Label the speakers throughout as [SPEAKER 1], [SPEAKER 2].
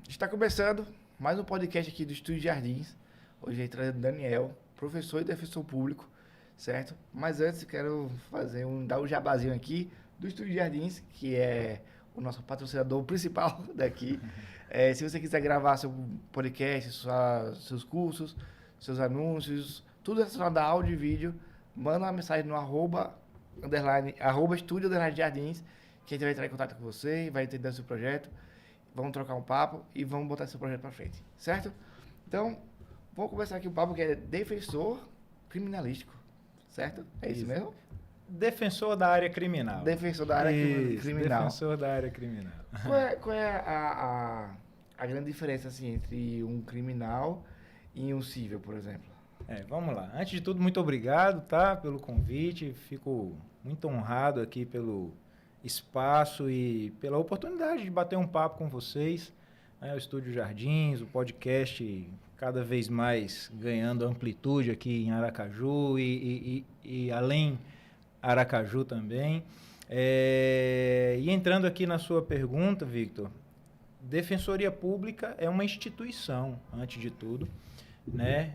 [SPEAKER 1] Está começando mais um podcast aqui do Estúdio Jardins. Hoje aí trazendo Daniel, professor e defensor público, certo? Mas antes quero dar um jabazinho aqui do Estúdio Jardins, que é o nosso patrocinador principal daqui. Se você quiser gravar seu podcast, seus cursos, seus anúncios, tudo relacionado a áudio e vídeo, manda uma mensagem no arroba estúdio jardins, que a gente vai entrar em contato com você, vai entender o seu projeto. Vamos trocar um papo e vamos botar esse projeto para frente, certo? Então, vamos começar aqui o papo que é defensor criminalístico, certo? É isso mesmo?
[SPEAKER 2] Defensor da área criminal.
[SPEAKER 1] Defensor da área criminal.
[SPEAKER 2] Defensor da área criminal.
[SPEAKER 1] Qual é a grande diferença assim, entre um criminal e um civil, por exemplo?
[SPEAKER 2] Vamos lá. Antes de tudo, muito obrigado, tá, pelo convite. Fico muito honrado aqui pelo espaço e pela oportunidade de bater um papo com vocês. O Estúdio Jardins, o podcast cada vez mais ganhando amplitude aqui em Aracaju e além Aracaju também. E entrando aqui na sua pergunta, Victor, Defensoria Pública é uma instituição, antes de tudo, né?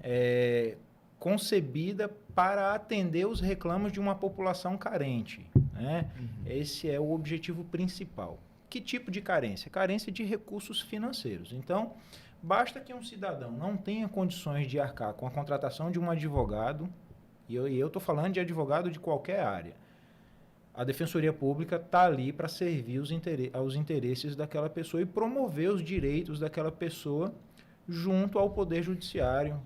[SPEAKER 2] Concebida para atender os reclamos de uma população carente, né? Esse é o objetivo principal. Que tipo de carência? Carência de recursos financeiros. Então, basta que um cidadão não tenha condições de arcar com a contratação de um advogado, e eu estou falando de advogado de qualquer área. A Defensoria Pública está ali para servir aos interesses daquela pessoa e promover os direitos daquela pessoa junto ao Poder Judiciário,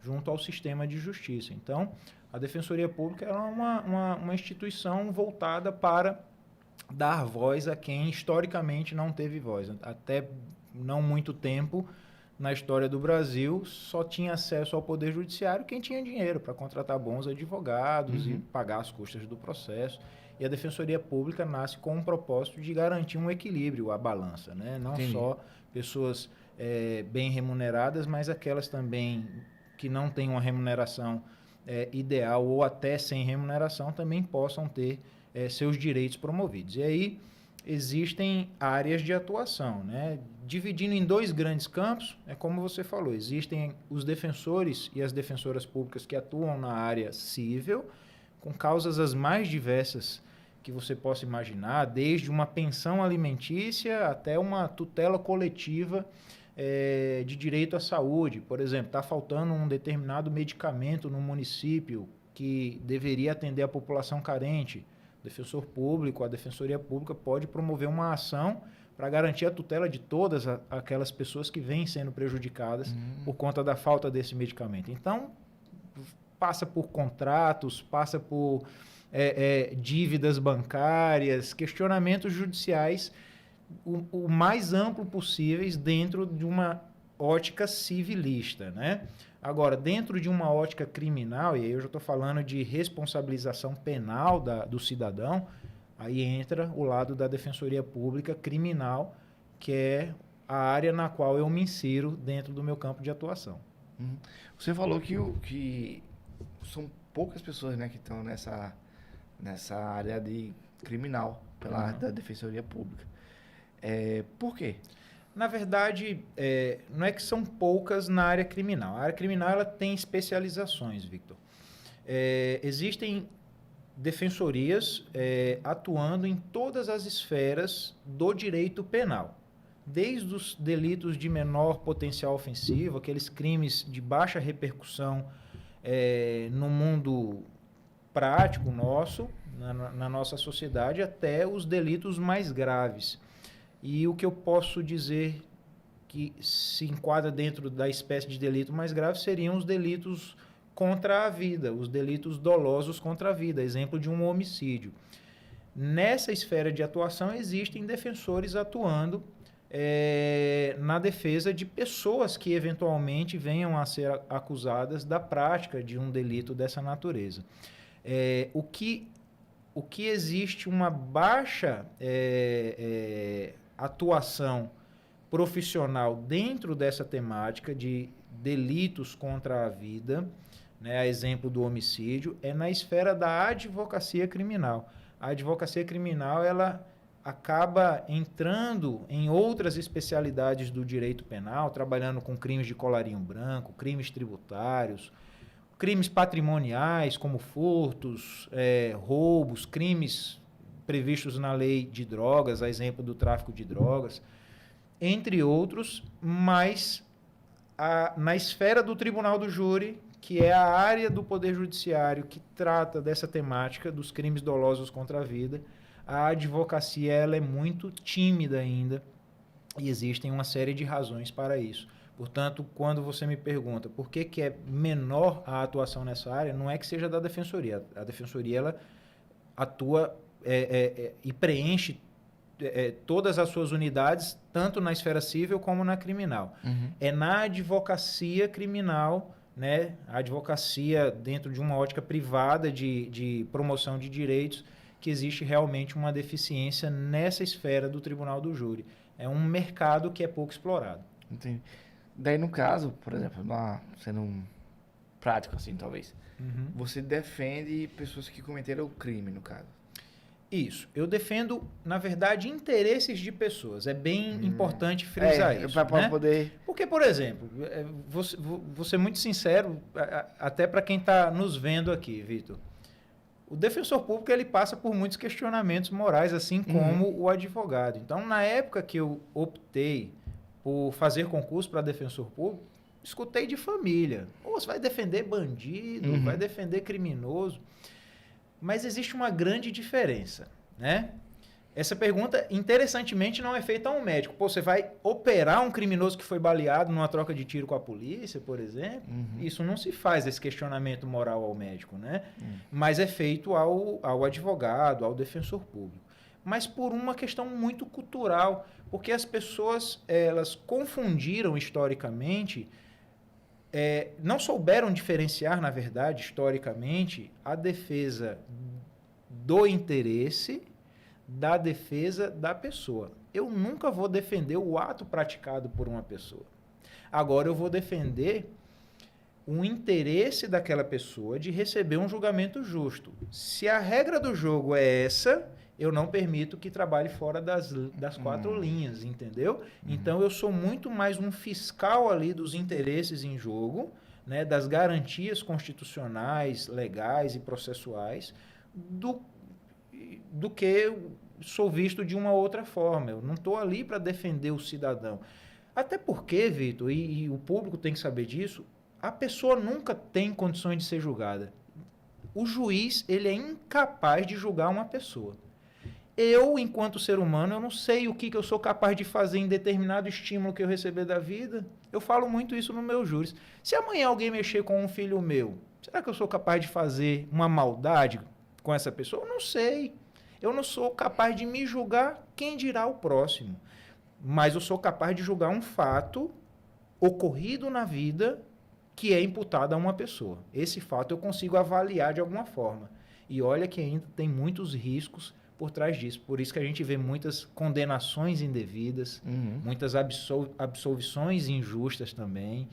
[SPEAKER 2] junto ao sistema de justiça. Então, a Defensoria Pública é uma instituição voltada para dar voz a quem historicamente não teve voz. Até não muito tempo, na história do Brasil, só tinha acesso ao Poder Judiciário quem tinha dinheiro para contratar bons advogados e pagar as custas do processo. E a Defensoria Pública nasce com um propósito de garantir um equilíbrio à balança, né? Não só pessoas bem remuneradas, mas aquelas também que não têm uma remuneração ideal ou até sem remuneração também possam ter seus direitos promovidos. E aí existem áreas de atuação, né? Dividindo em dois grandes campos, como você falou, existem os defensores e as defensoras públicas que atuam na área civil, com causas as mais diversas que você possa imaginar, desde uma pensão alimentícia até uma tutela coletiva de direito à saúde. Por exemplo, está faltando um determinado medicamento no município que deveria atender a população carente. O defensor público, a Defensoria Pública pode promover uma ação para garantir a tutela de todas aquelas pessoas que vêm sendo prejudicadas por conta da falta desse medicamento. Então, passa por contratos, passa por dívidas bancárias, questionamentos judiciais o mais amplo possíveis dentro de uma ótica civilista, né? Agora, dentro de uma ótica criminal, e aí eu já estou falando de responsabilização penal do cidadão, aí entra o lado da Defensoria Pública criminal, que é a área na qual eu me insiro dentro do meu campo de atuação.
[SPEAKER 1] Você falou que são poucas pessoas, né, que estão nessa área de criminal pela área da Defensoria Pública. Por quê?
[SPEAKER 2] Na verdade, não é que são poucas na área criminal. A área criminal ela tem especializações, Victor. Existem defensorias atuando em todas as esferas do direito penal. Desde os delitos de menor potencial ofensivo, aqueles crimes de baixa repercussão no mundo prático nosso, na nossa sociedade, até os delitos mais graves. E o que eu posso dizer que se enquadra dentro da espécie de delito mais grave seriam os delitos contra a vida, os delitos dolosos contra a vida, exemplo de um homicídio. Nessa esfera de atuação existem defensores atuando na defesa de pessoas que eventualmente venham a ser acusadas da prática de um delito dessa natureza. O que existe uma baixa atuação profissional dentro dessa temática de delitos contra a vida, né, a exemplo do homicídio, na esfera da advocacia criminal. A advocacia criminal ela acaba entrando em outras especialidades do direito penal, trabalhando com crimes de colarinho branco, crimes tributários, crimes patrimoniais, como furtos, roubos, crimes previstos na lei de drogas, a exemplo do tráfico de drogas, entre outros, mas na esfera do tribunal do júri, que é a área do Poder Judiciário que trata dessa temática dos crimes dolosos contra a vida, a advocacia ela é muito tímida ainda e existem uma série de razões para isso. Portanto, quando você me pergunta por que é menor a atuação nessa área, não é que seja da defensoria. A defensoria ela atua e preenche todas as suas unidades, tanto na esfera civil como na criminal.
[SPEAKER 1] Uhum.
[SPEAKER 2] É na advocacia criminal, né, a advocacia dentro de uma ótica privada de promoção de direitos, que existe realmente uma deficiência nessa esfera do tribunal do júri. É um mercado que é pouco explorado.
[SPEAKER 1] Entendi. Daí, no caso, por exemplo, sendo um prático assim, talvez, você defende pessoas que cometeram o crime, no caso.
[SPEAKER 2] Isso. Eu defendo, na verdade, interesses de pessoas. É bem importante frisar isso.
[SPEAKER 1] Para
[SPEAKER 2] né?
[SPEAKER 1] poder...
[SPEAKER 2] Porque, por exemplo, vou ser muito sincero, até para quem está nos vendo aqui, Vitor. O defensor público ele passa por muitos questionamentos morais, assim como o advogado. Então, na época que eu optei por fazer concurso para defensor público, escutei de família. Você vai defender bandido, vai defender criminoso. Mas existe uma grande diferença, né? Essa pergunta, interessantemente, não é feita a um médico. Você vai operar um criminoso que foi baleado numa troca de tiro com a polícia, por exemplo? Isso não se faz, esse questionamento moral ao médico, né? Mas é feito ao advogado, ao defensor público. Mas por uma questão muito cultural, porque as pessoas elas confundiram historicamente, não souberam diferenciar, na verdade, historicamente, a defesa do interesse da defesa da pessoa. Eu nunca vou defender o ato praticado por uma pessoa. Agora eu vou defender o interesse daquela pessoa de receber um julgamento justo. Se a regra do jogo é essa, eu não permito que trabalhe fora das 4 linhas, entendeu? Então, eu sou muito mais um fiscal ali dos interesses em jogo, né, das garantias constitucionais, legais e processuais, do que sou visto de uma outra forma. Eu não estou ali para defender o cidadão. Até porque, Vitor, e o público tem que saber disso, a pessoa nunca tem condições de ser julgada. O juiz ele é incapaz de julgar uma pessoa. Eu, enquanto ser humano, eu não sei o que eu sou capaz de fazer em determinado estímulo que eu receber da vida. Eu falo muito isso no meu júris. Se amanhã alguém mexer com um filho meu, será que eu sou capaz de fazer uma maldade com essa pessoa? Eu não sei. Eu não sou capaz de me julgar, quem dirá o próximo. Mas eu sou capaz de julgar um fato ocorrido na vida que é imputado a uma pessoa. Esse fato eu consigo avaliar de alguma forma. E olha que ainda tem muitos riscos por trás disso. Por isso que a gente vê muitas condenações indevidas, muitas absolvições injustas também.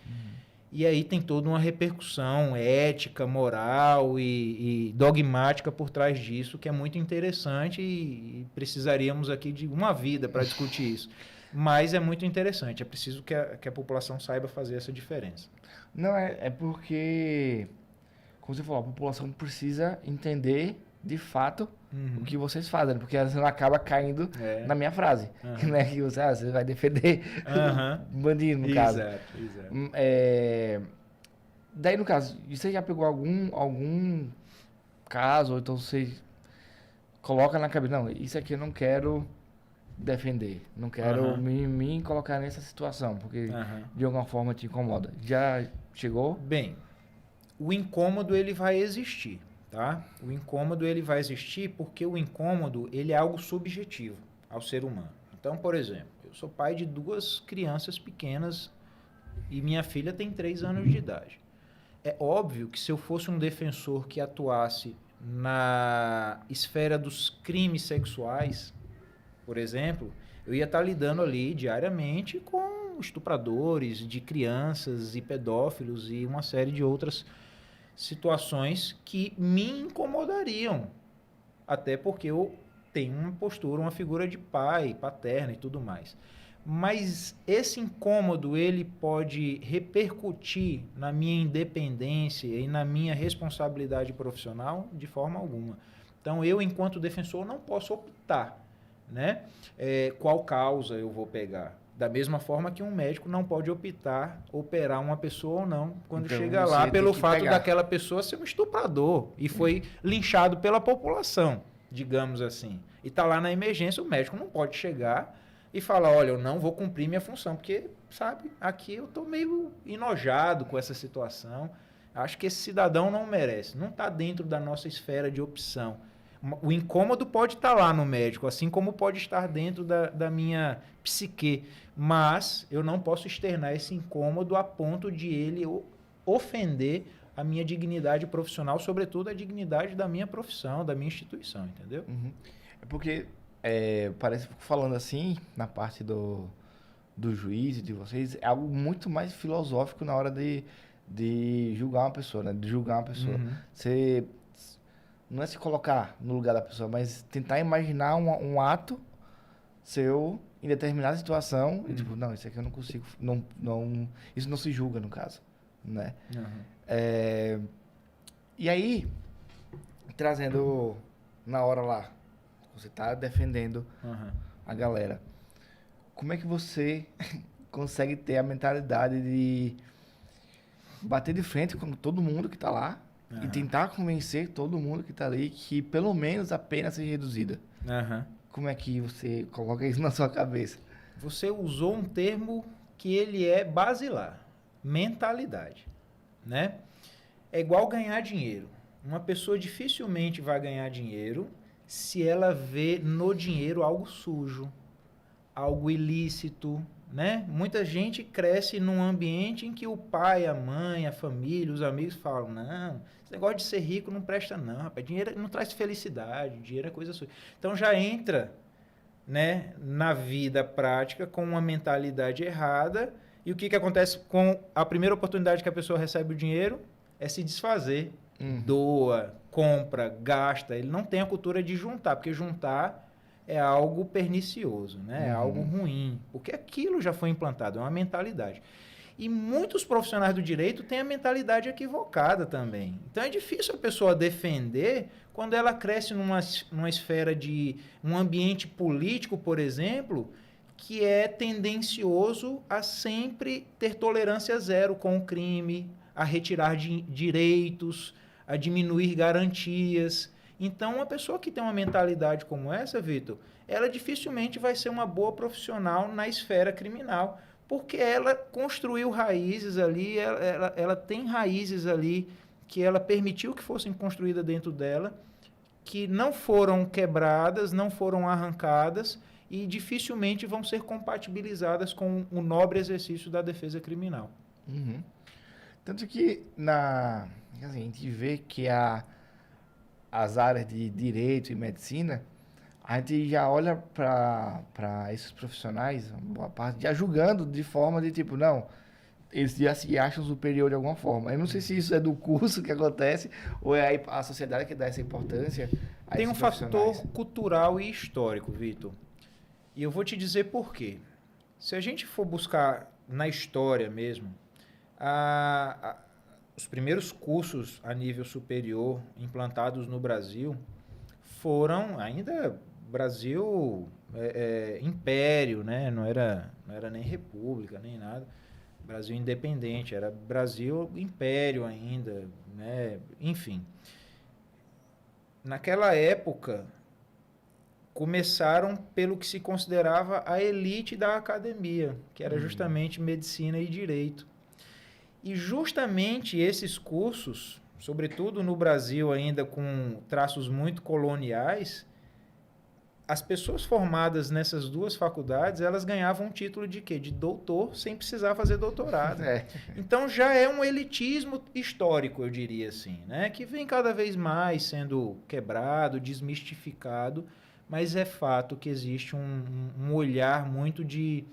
[SPEAKER 2] E aí tem toda uma repercussão ética, moral e dogmática por trás disso, que é muito interessante e precisaríamos aqui de uma vida para discutir isso. Mas é muito interessante, é preciso que a população saiba fazer essa diferença.
[SPEAKER 1] Não, é porque, como você falou, a população precisa entender de fato o que vocês fazem, porque às vezes acaba caindo na minha frase, né? Que você vai defender bandido, no caso.
[SPEAKER 2] Exato.
[SPEAKER 1] Daí, no caso, você já pegou algum caso, ou então você coloca na cabeça, não, isso aqui eu não quero defender, não quero me colocar nessa situação, porque de alguma forma te incomoda. Já chegou?
[SPEAKER 2] Bem, o incômodo ele vai existir. Tá? O incômodo ele vai existir porque o incômodo ele é algo subjetivo ao ser humano. Então, por exemplo, eu sou pai de 2 crianças pequenas e minha filha tem 3 anos de idade. É óbvio que se eu fosse um defensor que atuasse na esfera dos crimes sexuais, por exemplo, eu ia estar lidando ali diariamente com estupradores de crianças e pedófilos e uma série de outras situações que me incomodariam, até porque eu tem uma postura, uma figura de pai, paterna e tudo mais. Mas esse incômodo, ele pode repercutir na minha independência e na minha responsabilidade profissional de forma alguma. Então, eu, enquanto defensor, não posso optar, né? Qual causa eu vou pegar. Da mesma forma que um médico não pode optar operar uma pessoa ou não, quando
[SPEAKER 1] Então,
[SPEAKER 2] chega lá, pelo fato
[SPEAKER 1] pegar.
[SPEAKER 2] daquela pessoa ser um estuprador e foi linchado pela população, digamos assim. E está lá na emergência, o médico não pode chegar e falar, olha, eu não vou cumprir minha função, porque, sabe, aqui eu estou meio enojado com essa situação. Acho que esse cidadão não merece, não está dentro da nossa esfera de opção. O incômodo pode estar lá no médico, assim como pode estar dentro da minha psique, mas eu não posso externar esse incômodo a ponto de ele ofender a minha dignidade profissional, sobretudo a dignidade da minha profissão, da minha instituição, entendeu?
[SPEAKER 1] Uhum. É porque, parece, falando assim, na parte do juiz e de vocês, é algo muito mais filosófico na hora de julgar uma pessoa, né? De julgar uma pessoa.
[SPEAKER 2] Uhum.
[SPEAKER 1] Você não é se colocar no lugar da pessoa, mas tentar imaginar um ato seu em determinada situação e tipo, não, isso aqui eu não consigo, isso não se julga no caso, né?
[SPEAKER 2] Uhum.
[SPEAKER 1] E aí, trazendo na hora lá, você tá defendendo a galera, como é que você consegue ter a mentalidade de bater de frente com todo mundo que tá lá e tentar convencer todo mundo que tá ali que pelo menos a pena seja reduzida? Como é que você coloca isso na sua cabeça?
[SPEAKER 2] Você usou um termo que ele é basilar, mentalidade, né? É igual ganhar dinheiro. Uma pessoa dificilmente vai ganhar dinheiro se ela vê no dinheiro algo sujo, algo ilícito, né? Muita gente cresce num ambiente em que o pai, a mãe, a família, os amigos falam, não, esse negócio de ser rico não presta não, rapaz, dinheiro não traz felicidade, dinheiro é coisa suja. Então já entra, né, na vida prática com uma mentalidade errada, e o que acontece com a primeira oportunidade que a pessoa recebe o dinheiro? É se desfazer, doa, compra, gasta, ele não tem a cultura de juntar, porque juntar é algo pernicioso, né? É algo ruim, porque aquilo já foi implantado, é uma mentalidade. E muitos profissionais do direito têm a mentalidade equivocada também. Então é difícil a pessoa defender quando ela cresce numa esfera de um ambiente político, por exemplo, que é tendencioso a sempre ter tolerância zero com o crime, a retirar direitos, a diminuir garantias. Então, uma pessoa que tem uma mentalidade como essa, Vitor, ela dificilmente vai ser uma boa profissional na esfera criminal, porque ela construiu raízes ali, ela tem raízes ali que ela permitiu que fossem construídas dentro dela, que não foram quebradas, não foram arrancadas e dificilmente vão ser compatibilizadas com o nobre exercício da defesa criminal.
[SPEAKER 1] Tanto que assim, a gente vê que as áreas de direito e medicina, a gente já olha para esses profissionais, boa parte, já julgando de forma de tipo, não, eles já se acham superior de alguma forma. Eu não sei se isso é do curso que acontece ou é a sociedade que dá essa importância a
[SPEAKER 2] Tem um
[SPEAKER 1] esses profissionais.
[SPEAKER 2] fator cultural e histórico, Vitor. E eu vou te dizer por quê. Se a gente for buscar na história mesmo, os primeiros cursos a nível superior implantados no Brasil foram ainda Brasil império, né? Não era nem república, nem nada. Brasil independente, era Brasil império ainda, né? Enfim. Naquela época, começaram pelo que se considerava a elite da academia, que era justamente medicina e direito. E justamente esses cursos, sobretudo no Brasil ainda com traços muito coloniais, as pessoas formadas nessas duas faculdades, elas ganhavam um título de quê? De doutor, sem precisar fazer doutorado. Então já é um elitismo histórico, eu diria assim, né? Que vem cada vez mais sendo quebrado, desmistificado, mas é fato que existe um olhar muito de...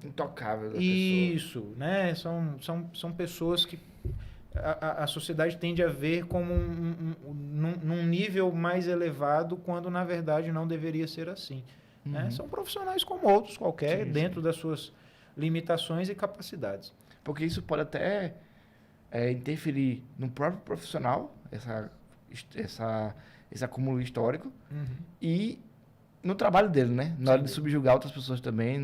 [SPEAKER 1] intocável da
[SPEAKER 2] isso, pessoa. Né? São pessoas que a sociedade tende a ver como num nível mais elevado, quando na verdade não deveria ser assim. Né? São profissionais como outros qualquer, dentro das suas limitações e capacidades.
[SPEAKER 1] Porque isso pode até interferir no próprio profissional, esse acúmulo histórico, e no trabalho dele, né? Na hora de subjugar outras pessoas também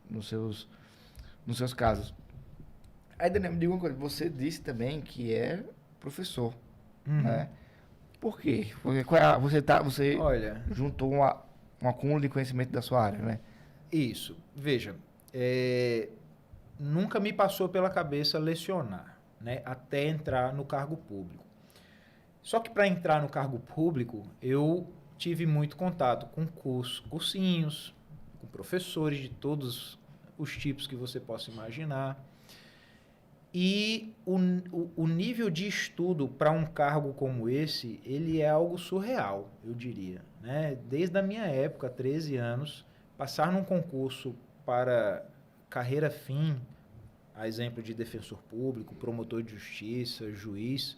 [SPEAKER 1] nos seus casos. Aí, Daniel, me diga uma coisa. Você disse também que é professor, né? Por quê? Porque você
[SPEAKER 2] Olha,
[SPEAKER 1] juntou um acúmulo de conhecimento da sua área, né?
[SPEAKER 2] Isso. Veja, nunca me passou pela cabeça lecionar, né? Até entrar no cargo público. Só que para entrar no cargo público, eu tive muito contato com cursinhos, com professores de todos os tipos que você possa imaginar. E o nível de estudo para um cargo como esse, ele é algo surreal, eu diria. Né? Desde a minha época, 13 anos, passar num concurso para carreira fim, a exemplo de defensor público, promotor de justiça, juiz,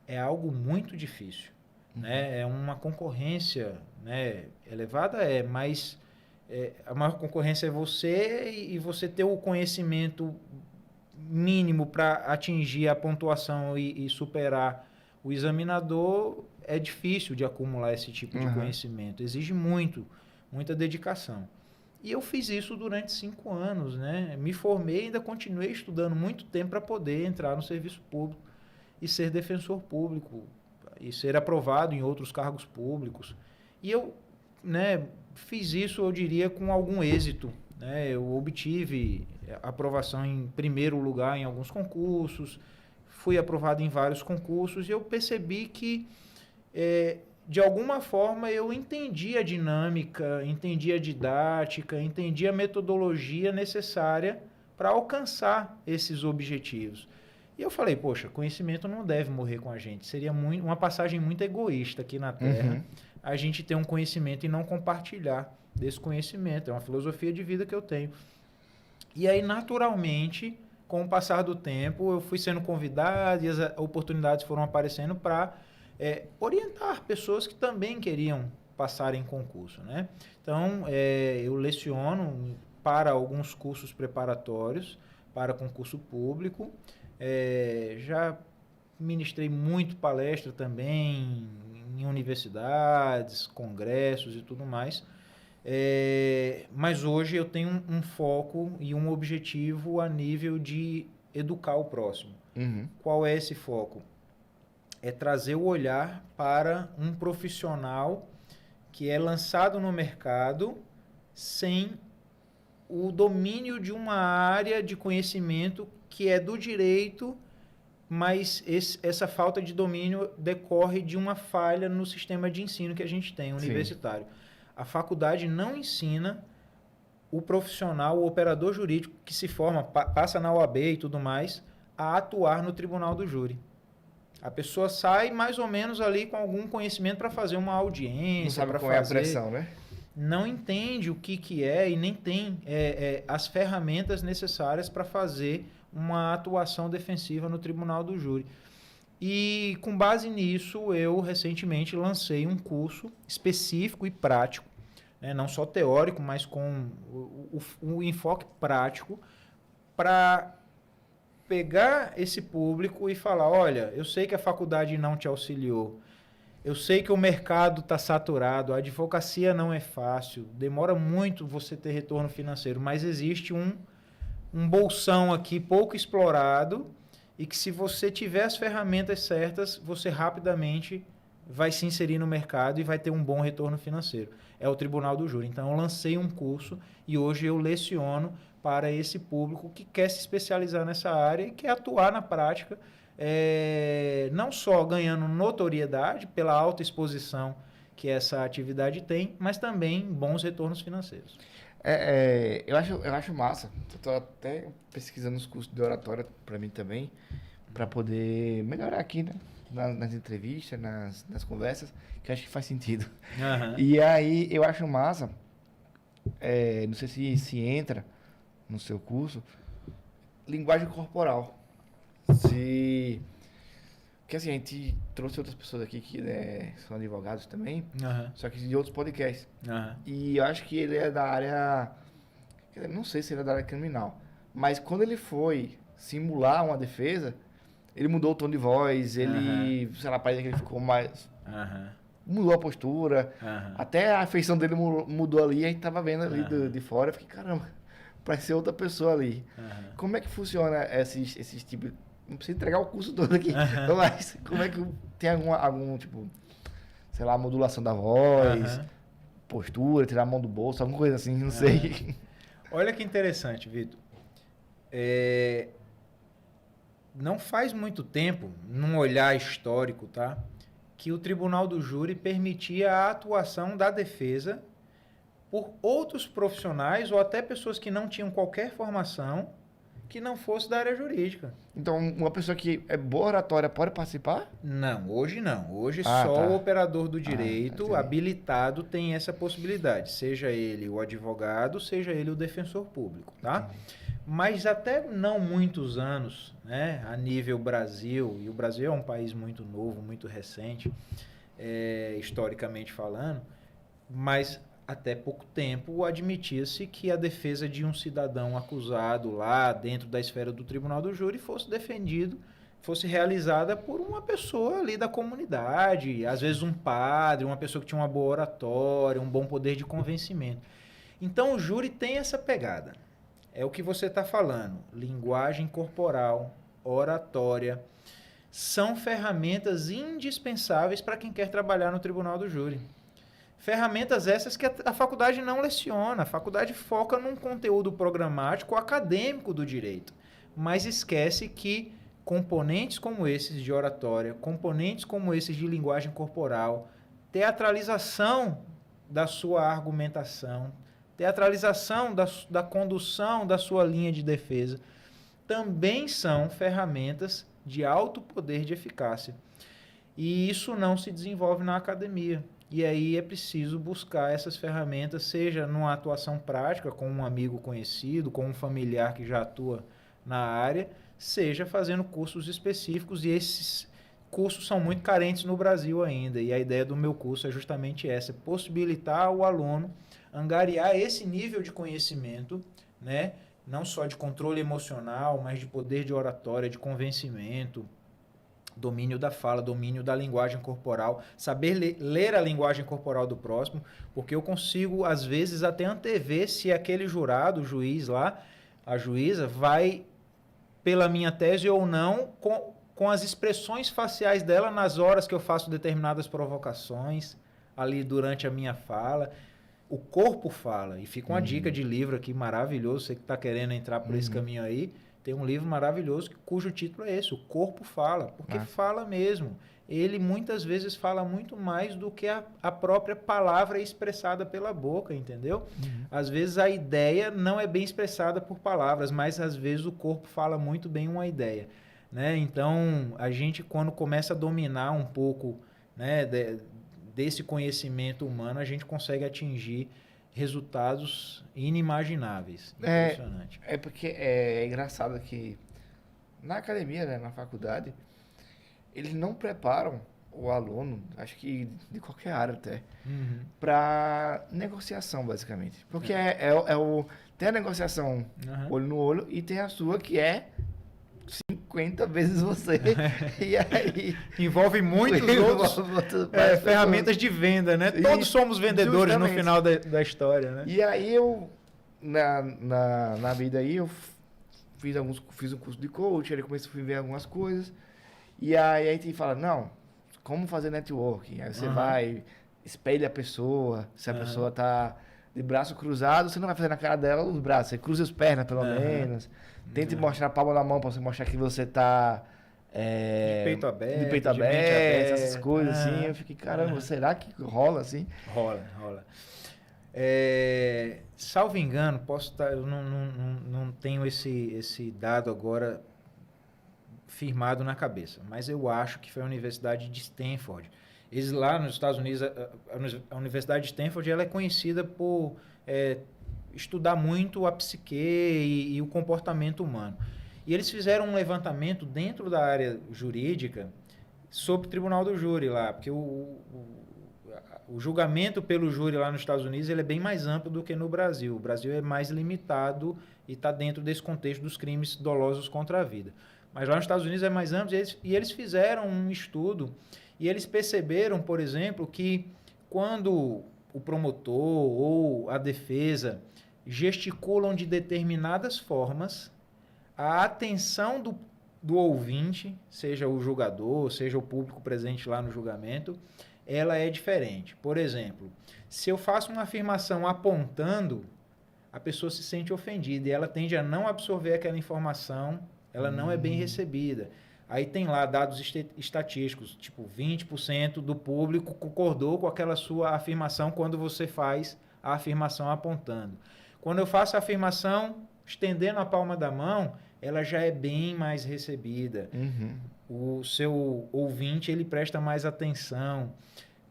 [SPEAKER 2] é algo muito difícil. Né? É uma concorrência, né, elevada, mas a maior concorrência é você, e você ter o conhecimento mínimo para atingir a pontuação e superar o examinador. É difícil de acumular esse tipo de conhecimento, exige muita dedicação. E eu fiz isso durante 5 anos, né? Me formei e ainda continuei estudando muito tempo para poder entrar no serviço público e ser defensor público, e ser aprovado em outros cargos públicos. E eu, né, fiz isso, eu diria, com algum êxito. Né? Eu obtive aprovação em primeiro lugar em alguns concursos, fui aprovado em vários concursos, e eu percebi que, de alguma forma, eu entendi a dinâmica, entendi a didática, entendi a metodologia necessária para alcançar esses objetivos. E eu falei, poxa, conhecimento não deve morrer com a gente. Seria uma passagem muito egoísta aqui na Terra a gente ter um conhecimento e não compartilhar desse conhecimento. É uma filosofia de vida que eu tenho. E aí, naturalmente, com o passar do tempo, eu fui sendo convidado e as oportunidades foram aparecendo para orientar pessoas que também queriam passar em concurso. Né? Então, eu leciono para alguns cursos preparatórios para concurso público. Já ministrei muito palestra também em universidades, congressos e tudo mais. Mas hoje eu tenho um foco e um objetivo a nível de educar o próximo. Qual é esse foco? É trazer o olhar para um profissional que é lançado no mercado sem o domínio de uma área de conhecimento que é do direito, mas essa falta de domínio decorre de uma falha no sistema de ensino que a gente tem, universitário. Sim. A faculdade não ensina o profissional, o operador jurídico que se forma, passa na OAB e tudo mais, a atuar no tribunal do júri. A pessoa sai mais ou menos ali com algum conhecimento para fazer uma audiência.
[SPEAKER 1] Não sabe qual é a pressão, né?
[SPEAKER 2] Não entende o que é e nem tem as ferramentas necessárias para fazer uma atuação defensiva no tribunal do júri. E com base nisso, eu recentemente lancei um curso específico e prático, né? Não só teórico, mas com o enfoque prático, para pegar esse público e falar, olha, eu sei que a faculdade não te auxiliou, eu sei que o mercado está saturado, a advocacia não é fácil, demora muito você ter retorno financeiro, mas existe um bolsão aqui pouco explorado, e que se você tiver as ferramentas certas, você rapidamente vai se inserir no mercado e vai ter um bom retorno financeiro. É o Tribunal do Júri. Então, eu lancei um curso e hoje eu leciono para esse público que quer se especializar nessa área e quer atuar na prática, não só ganhando notoriedade pela alta exposição que essa atividade tem, mas também bons retornos financeiros.
[SPEAKER 1] Eu acho massa. Estou até pesquisando os cursos de oratória para mim também, para poder melhorar aqui, né? Nas entrevistas, nas conversas, que eu acho que faz sentido. E aí eu acho massa, não sei se entra no seu curso, linguagem corporal, se... Porque assim, a gente trouxe outras pessoas aqui que são advogados também, só que de outros podcasts. E eu acho que ele é da área... Não sei se ele é da área criminal. Mas quando ele foi simular uma defesa, ele mudou o tom de voz, ele... Sei lá, parece que ele ficou mais... Mudou a postura. Até a feição dele mudou ali, a gente tava vendo ali de fora. Eu fiquei, caramba, parece ser outra pessoa ali. Como é que funciona esses tipos... Não precisa entregar o curso todo aqui. Mas como é que tem algum tipo, sei lá, modulação da voz, postura, tirar a mão do bolso, alguma coisa assim, não sei.
[SPEAKER 2] Olha que interessante, Vitor. Não faz muito tempo, num olhar histórico, tá, que o Tribunal do Júri permitia a atuação da defesa por outros profissionais ou até pessoas que não tinham qualquer formação que não fosse da área jurídica.
[SPEAKER 1] Então, uma pessoa que é boa oratória pode participar?
[SPEAKER 2] Não, hoje não. Hoje só o operador do direito
[SPEAKER 1] tá.
[SPEAKER 2] habilitado tem essa possibilidade. Seja ele o advogado, seja ele o defensor público, tá? Mas até não muitos anos, né, a nível Brasil, e o Brasil é um país muito novo, muito recente, historicamente falando, mas até pouco tempo admitia-se que a defesa de um cidadão acusado lá dentro da esfera do Tribunal do Júri fosse realizada por uma pessoa ali da comunidade, às vezes um padre, uma pessoa que tinha uma boa oratória, um bom poder de convencimento. Então o júri tem essa pegada. É o que você está falando, linguagem corporal, oratória, são ferramentas indispensáveis para quem quer trabalhar no Tribunal do Júri. Ferramentas essas que a faculdade não leciona. A faculdade foca num conteúdo programático acadêmico do direito, mas esquece que componentes como esses de oratória, componentes como esses de linguagem corporal, teatralização da sua argumentação, teatralização da condução da sua linha de defesa, também são ferramentas de alto poder de eficácia. E isso não se desenvolve na academia. E aí é preciso buscar essas ferramentas, seja numa atuação prática, com um amigo conhecido, com um familiar que já atua na área, seja fazendo cursos específicos, e esses cursos são muito carentes no Brasil ainda. E a ideia do meu curso é justamente essa, possibilitar o aluno angariar esse nível de conhecimento, né? Não só de controle emocional, mas de poder de oratória, de convencimento, domínio da fala, domínio da linguagem corporal, saber ler a linguagem corporal do próximo, porque eu consigo, às vezes, até antever se aquele jurado, o juiz lá, a juíza, vai pela minha tese ou não, com as expressões faciais dela nas horas que eu faço determinadas provocações, ali durante a minha fala. O corpo fala, e fica uma dica de livro aqui maravilhoso, você que está querendo entrar por esse caminho aí, tem um livro maravilhoso cujo título é esse, O Corpo Fala, porque fala mesmo. Ele muitas vezes fala muito mais do que a própria palavra expressada pela boca, entendeu? Às vezes a ideia não é bem expressada por palavras, mas às vezes o corpo fala muito bem uma ideia, né? Então, a gente quando começa a dominar um pouco, né, desse conhecimento humano, a gente consegue atingir resultados inimagináveis. Impressionante.
[SPEAKER 1] É porque é engraçado que na academia, né, na faculdade, eles não preparam o aluno, acho que de qualquer área até, para negociação, basicamente. Porque tem a negociação olho no olho e tem a sua que é 50 vezes você. E aí
[SPEAKER 2] envolve muitos outros ferramentas de venda, né? Todos somos vendedores justamente no final da história, né?
[SPEAKER 1] E aí eu, na vida aí, eu fiz um curso de coach, aí comecei a ver algumas coisas. E aí a gente fala, não, como fazer networking? Aí você vai, espelha a pessoa, se a pessoa tá de braço cruzado, você não vai fazer na cara dela os braços, você cruza as pernas pelo menos. Tente mostrar a palma na mão para você mostrar que você tá
[SPEAKER 2] de peito aberto,
[SPEAKER 1] de peito aberto, essas coisas assim. Eu fiquei, caramba, será que rola assim?
[SPEAKER 2] Rola. Salvo engano, posso estar, eu não tenho esse dado agora firmado na cabeça, mas eu acho que foi a Universidade de Stanford. Eles lá nos Estados Unidos, a Universidade de Stanford, ela é conhecida por estudar muito a psique e o comportamento humano. E eles fizeram um levantamento dentro da área jurídica sobre o tribunal do júri lá, porque o julgamento pelo júri lá nos Estados Unidos ele é bem mais amplo do que no Brasil. O Brasil é mais limitado e está dentro desse contexto dos crimes dolosos contra a vida. Mas lá nos Estados Unidos é mais amplo e eles fizeram um estudo e eles perceberam, por exemplo, que quando o promotor ou a defesa gesticulam de determinadas formas, a atenção do ouvinte, seja o julgador, seja o público presente lá no julgamento, ela é diferente. Por exemplo, se eu faço uma afirmação apontando, a pessoa se sente ofendida e ela tende a não absorver aquela informação, ela não é bem recebida. Aí tem lá dados estatísticos, tipo 20% do público concordou com aquela sua afirmação quando você faz a afirmação apontando. Quando eu faço a afirmação estendendo a palma da mão, ela já é bem mais recebida. O seu ouvinte, ele presta mais atenção.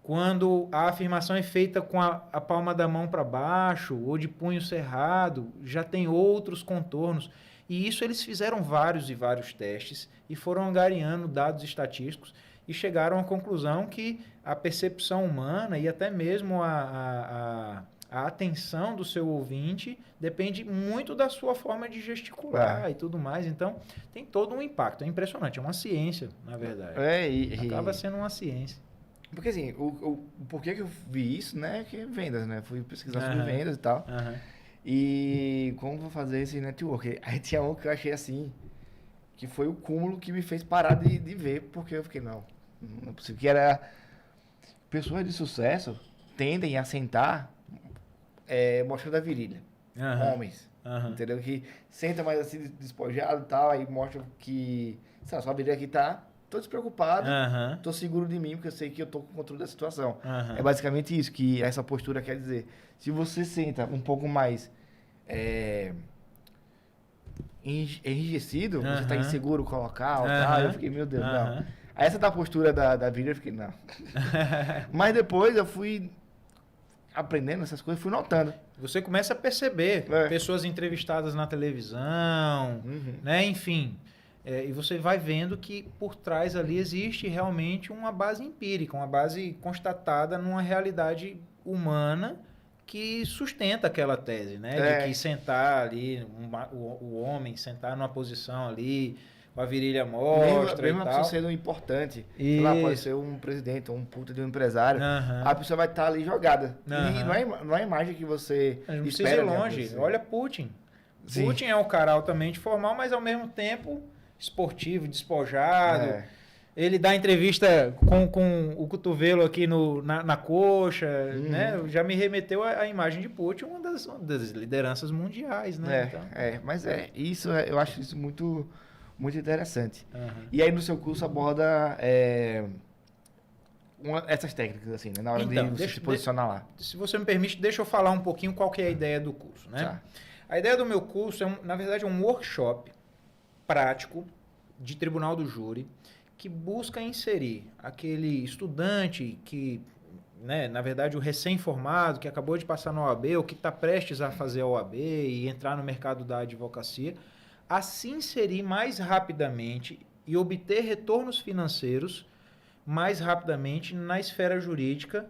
[SPEAKER 2] Quando a afirmação é feita com a palma da mão para baixo ou de punho cerrado, já tem outros contornos. E isso eles fizeram vários e vários testes e foram angariando dados estatísticos e chegaram à conclusão que a percepção humana e até mesmo a atenção do seu ouvinte depende muito da sua forma de gesticular e tudo mais. Então, tem todo um impacto. É impressionante. É uma ciência, na verdade. Acaba sendo uma ciência.
[SPEAKER 1] Porque assim, por que eu vi isso, né? Que é vendas, né? Fui pesquisar sobre vendas e tal. E como vou fazer esse network? Aí tinha um que eu achei assim, que foi o cúmulo que me fez parar de ver, porque eu fiquei, não é possível. Que era, pessoas de sucesso tendem a sentar mostrando a virilha. Homens. Entendeu? Que senta mais assim, despojado e tal, aí mostra que, sei lá, sua virilha aqui tá, tô despreocupado, tô seguro de mim, porque eu sei que eu tô com controle da situação. É basicamente isso que essa postura quer dizer. Se você senta um pouco mais enrijecido, você tá inseguro com o local, tal, eu fiquei, meu Deus, não. Aí essa da postura da virilha, eu fiquei, não. Mas depois eu fui aprendendo essas coisas, fui notando.
[SPEAKER 2] Você começa a perceber pessoas entrevistadas na televisão, né? Enfim, e você vai vendo que por trás ali existe realmente uma base empírica, uma base constatada numa realidade humana que sustenta aquela tese, né? De que sentar ali, o homem sentar numa posição ali, com a virilha mostra
[SPEAKER 1] mesmo
[SPEAKER 2] e
[SPEAKER 1] a
[SPEAKER 2] tal.
[SPEAKER 1] pessoa sendo importante, sei lá, pode ser um presidente ou um puta de um empresário, a pessoa vai estar ali jogada. E não é a imagem que você
[SPEAKER 2] não
[SPEAKER 1] espera.
[SPEAKER 2] Precisa ir longe. Olha Putin. Sim. Putin é um cara altamente formal, mas ao mesmo tempo esportivo, despojado. Ele dá entrevista com o cotovelo aqui na coxa, né? Já me remeteu à imagem de Putin, uma das lideranças mundiais, né? Então...
[SPEAKER 1] Mas eu acho isso muito, muito interessante. E aí no seu curso aborda essas técnicas, assim, né? Na hora de você se posicionar lá.
[SPEAKER 2] Se você me permite, deixa eu falar um pouquinho qual que é a ideia do curso, né?
[SPEAKER 1] Tá.
[SPEAKER 2] A ideia do meu curso, na verdade, é um workshop prático de tribunal do júri, que busca inserir aquele estudante que, né, na verdade, o recém-formado, que acabou de passar na OAB ou que está prestes a fazer a OAB e entrar no mercado da advocacia, a se inserir mais rapidamente e obter retornos financeiros mais rapidamente na esfera jurídica.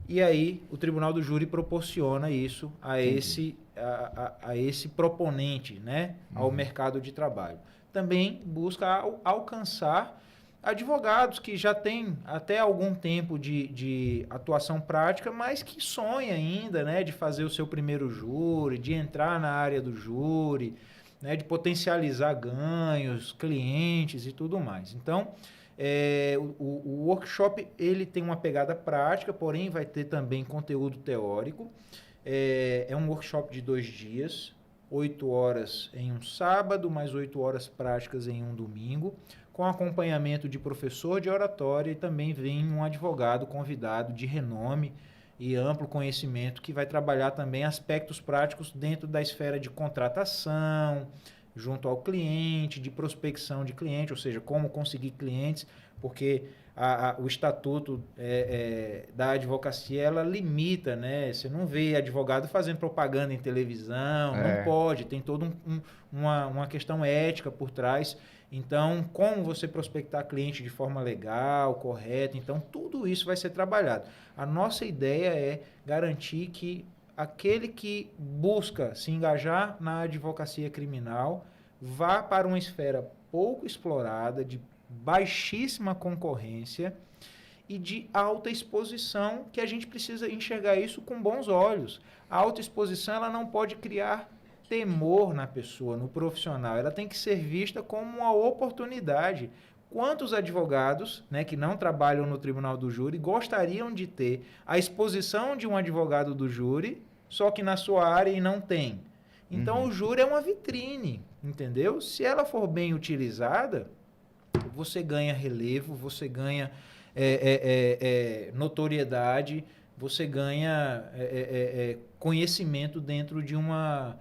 [SPEAKER 2] E aí o tribunal do júri proporciona isso a esse proponente, né, ao mercado de trabalho. Também busca alcançar advogados que já têm até algum tempo de atuação prática, mas que sonham ainda, né, de fazer o seu primeiro júri, de entrar na área do júri, né, de potencializar ganhos, clientes e tudo mais. Então, o workshop ele tem uma pegada prática, porém vai ter também conteúdo teórico. É um workshop de 2 dias, 8 horas em um sábado, mais 8 horas práticas em um domingo, com acompanhamento de professor de oratória, e também vem um advogado convidado de renome e amplo conhecimento que vai trabalhar também aspectos práticos dentro da esfera de contratação, junto ao cliente, de prospecção de cliente, ou seja, como conseguir clientes, porque o estatuto da advocacia, ela limita, né? Você não vê advogado fazendo propaganda em televisão, não pode, tem toda uma questão ética por trás. Então, como você prospectar cliente de forma legal, correta, então tudo isso vai ser trabalhado. A nossa ideia é garantir que aquele que busca se engajar na advocacia criminal vá para uma esfera pouco explorada, de baixíssima concorrência e de alta exposição, que a gente precisa enxergar isso com bons olhos. A alta exposição, ela não pode criar temor na pessoa, no profissional. Ela tem que ser vista como uma oportunidade. Quantos advogados, né, que não trabalham no tribunal do júri gostariam de ter a exposição de um advogado do júri, só que na sua área e não tem? Então, o júri é uma vitrine, entendeu? Se ela for bem utilizada, você ganha relevo, você ganha notoriedade, você ganha conhecimento dentro de uma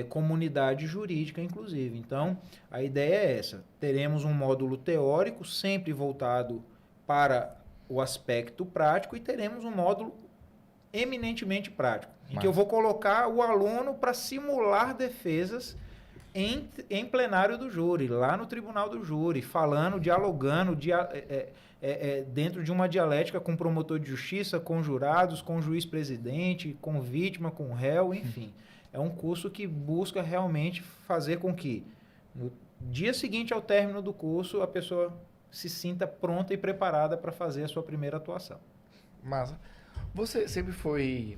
[SPEAKER 2] comunidade jurídica, inclusive. Então, a ideia é essa. Teremos um módulo teórico, sempre voltado para o aspecto prático, e teremos um módulo eminentemente prático, em que eu vou colocar o aluno para simular defesas em plenário do júri, lá no tribunal do júri, falando, dialogando, dentro de uma dialética com promotor de justiça, com jurados, com juiz-presidente, com vítima, com réu, enfim. É um curso que busca realmente fazer com que, no dia seguinte ao término do curso, a pessoa se sinta pronta e preparada para fazer a sua primeira atuação.
[SPEAKER 1] Massa. Você sempre foi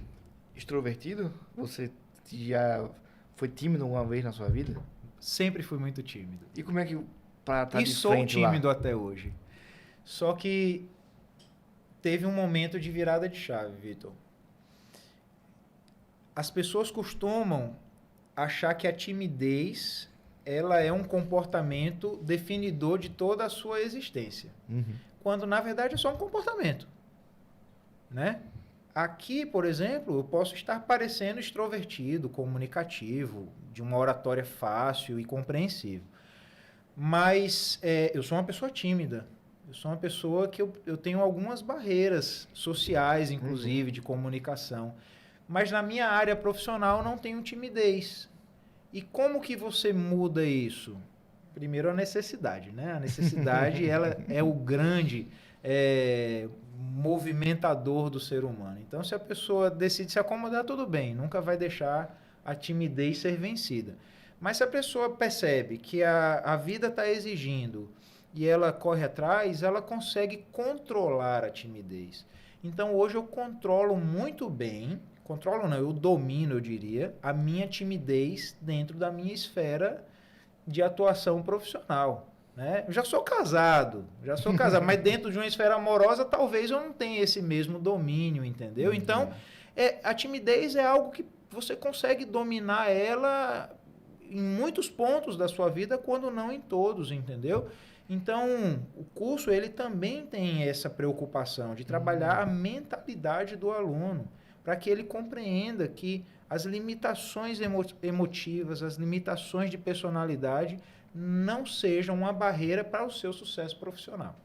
[SPEAKER 1] extrovertido? Você já foi tímido alguma vez na sua vida?
[SPEAKER 2] Sempre fui muito tímido.
[SPEAKER 1] E como é que para estar de
[SPEAKER 2] sou
[SPEAKER 1] frente
[SPEAKER 2] tímido
[SPEAKER 1] lá?
[SPEAKER 2] até hoje. Só que teve um momento de virada de chave, Vitor. As pessoas costumam achar que a timidez ela é um comportamento definidor de toda a sua existência. Quando, na verdade, é só um comportamento, né? Aqui, por exemplo, eu posso estar parecendo extrovertido, comunicativo, de uma oratória fácil e compreensível. Mas eu sou uma pessoa tímida. Eu sou uma pessoa que eu tenho algumas barreiras sociais, inclusive, de comunicação. Mas na minha área profissional não tenho timidez. E como que você muda isso? Primeiro, a necessidade, né? A necessidade ela é o grande movimentador do ser humano. Então, se a pessoa decide se acomodar, tudo bem, nunca vai deixar a timidez ser vencida. Mas se a pessoa percebe que a vida está exigindo e ela corre atrás, ela consegue controlar a timidez. Então, hoje eu controlo muito bem, eu domino, eu diria, a minha timidez dentro da minha esfera de atuação profissional. Né? Eu já sou casado, mas dentro de uma esfera amorosa, talvez eu não tenha esse mesmo domínio, entendeu? Então, a timidez é algo que você consegue dominar ela em muitos pontos da sua vida, quando não em todos, entendeu? Então, o curso ele também tem essa preocupação de trabalhar a mentalidade do aluno, para que ele compreenda que as limitações emotivas, as limitações de personalidade não sejam uma barreira para o seu sucesso profissional.